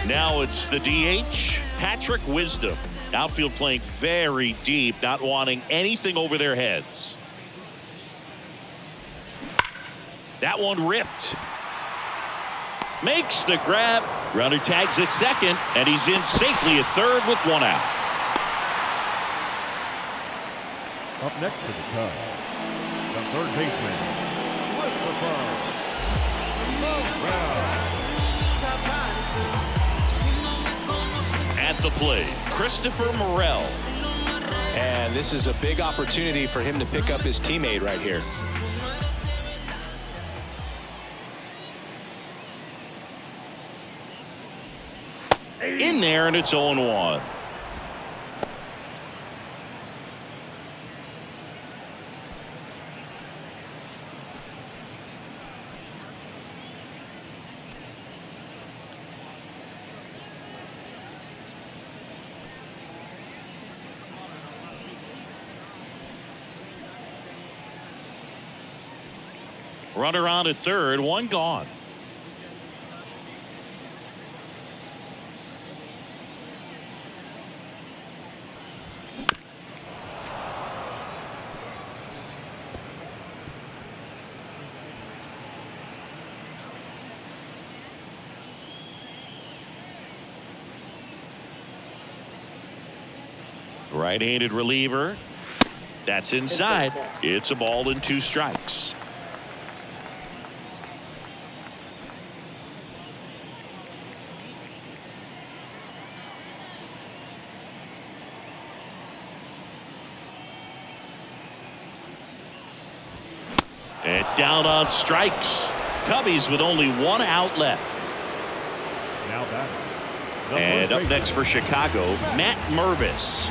Speaker 2: Now it's the DH, Patrick Wisdom. Outfield playing very deep, not wanting anything over their heads. That one ripped. Makes the grab. Runner tags at second, and he's in safely at third with 1 out.
Speaker 4: Up next to the Cubs, the third baseman, Christopher Morel.
Speaker 2: At the plate, Christopher Morel.
Speaker 8: And this is a big opportunity for him to pick up his teammate right here.
Speaker 2: In there, and it's 0-1. Runner on at third, 1 gone. Right-handed reliever. That's inside. It's a ball and 2 strikes. And down on strikes. Cubbies with only 1 out left.
Speaker 4: Now back.
Speaker 2: And up next for Chicago, Matt Mervis.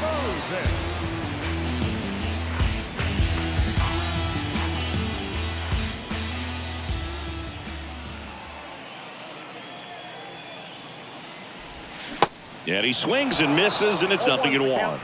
Speaker 2: And he swings and misses, and it's 0-1.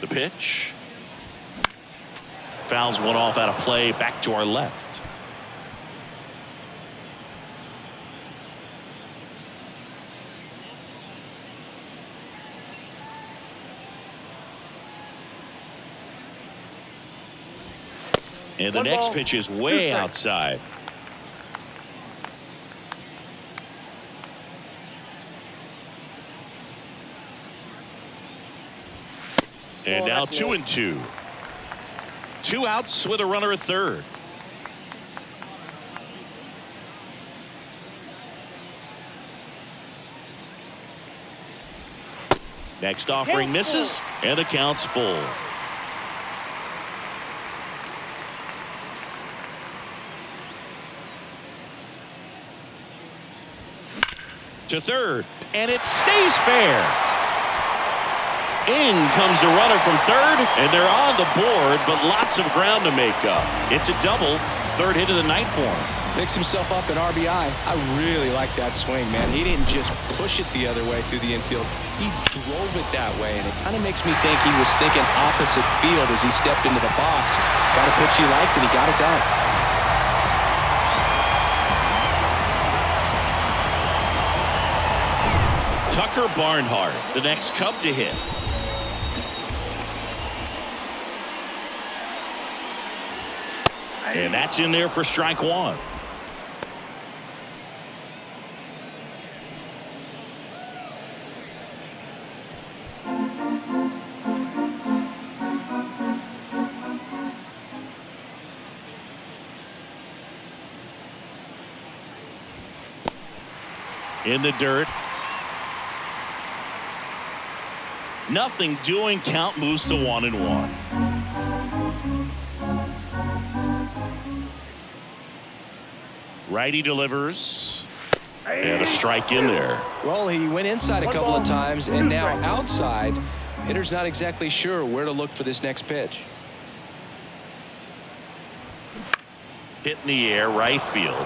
Speaker 2: The pitch. Fouls one off out of play, back to our left. And the
Speaker 5: One
Speaker 2: next
Speaker 5: ball,
Speaker 2: pitch is
Speaker 5: 2
Speaker 2: way
Speaker 5: strikes.
Speaker 2: outside. And now 2-2. 2 outs with a runner at third. Next offering misses, and the count's full. To third, and it stays fair. In comes the runner from third, and they're on the board, but lots of ground to make up. It's a double, third hit of the night for him.
Speaker 8: Picks himself up an RBI. I really like that swing, man. He didn't just push it the other way through the infield. He drove it that way, and it kind of makes me think he was thinking opposite field as he stepped into the box. Got a pitch he liked, and he got it done.
Speaker 2: Tucker Barnhart, the next Cub to hit. And that's in there for strike one. In the dirt. Nothing doing. Count moves to 1-1. Righty delivers. And a strike in there.
Speaker 8: Well, he went inside a couple of times, and now outside. Hitter's not exactly sure where to look for this next pitch.
Speaker 2: Hit in the air, right field.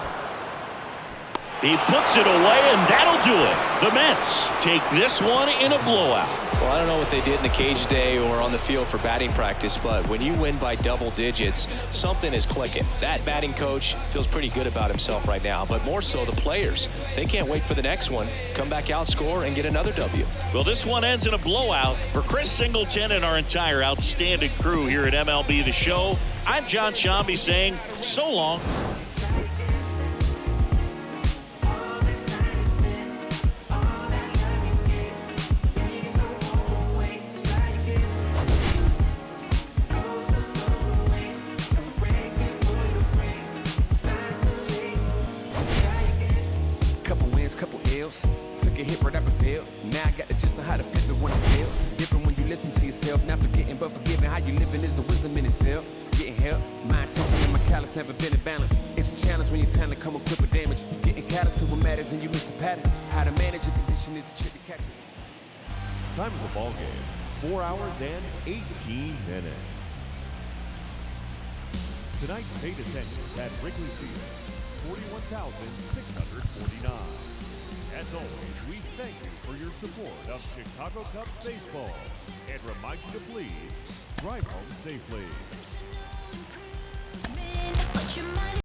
Speaker 2: He puts it away, and that'll do it. The Mets take this one in a blowout.
Speaker 8: Well, I don't know what they did in the cage today or on the field for batting practice, but when you win by double digits, something is clicking. That batting coach feels pretty good about himself right now, but more so the players. They can't wait for the next one. Come back out, score, and get another W.
Speaker 2: Well, this one ends in a blowout. For Chris Singleton and our entire outstanding crew here at MLB The Show, I'm John Shambi saying so long.
Speaker 7: Took a hit right up the field. Now I got to just know how to flip it when I feel. Different when you listen to yourself. Not forgetting but forgiving. How you living is the wisdom in itself. Getting help. My intention and my callous never been in balance. It's a challenge when your talent come equipped with damage. Getting callous to what matters and you miss the pattern. How to manage a condition is to trick the catcher.
Speaker 4: Time of the ball game, 4 hours and 18 minutes. Tonight's paid attendance at Wrigley Field, 41,649. As always, we thank you for your support of Chicago Cubs baseball and remind you to please drive home safely.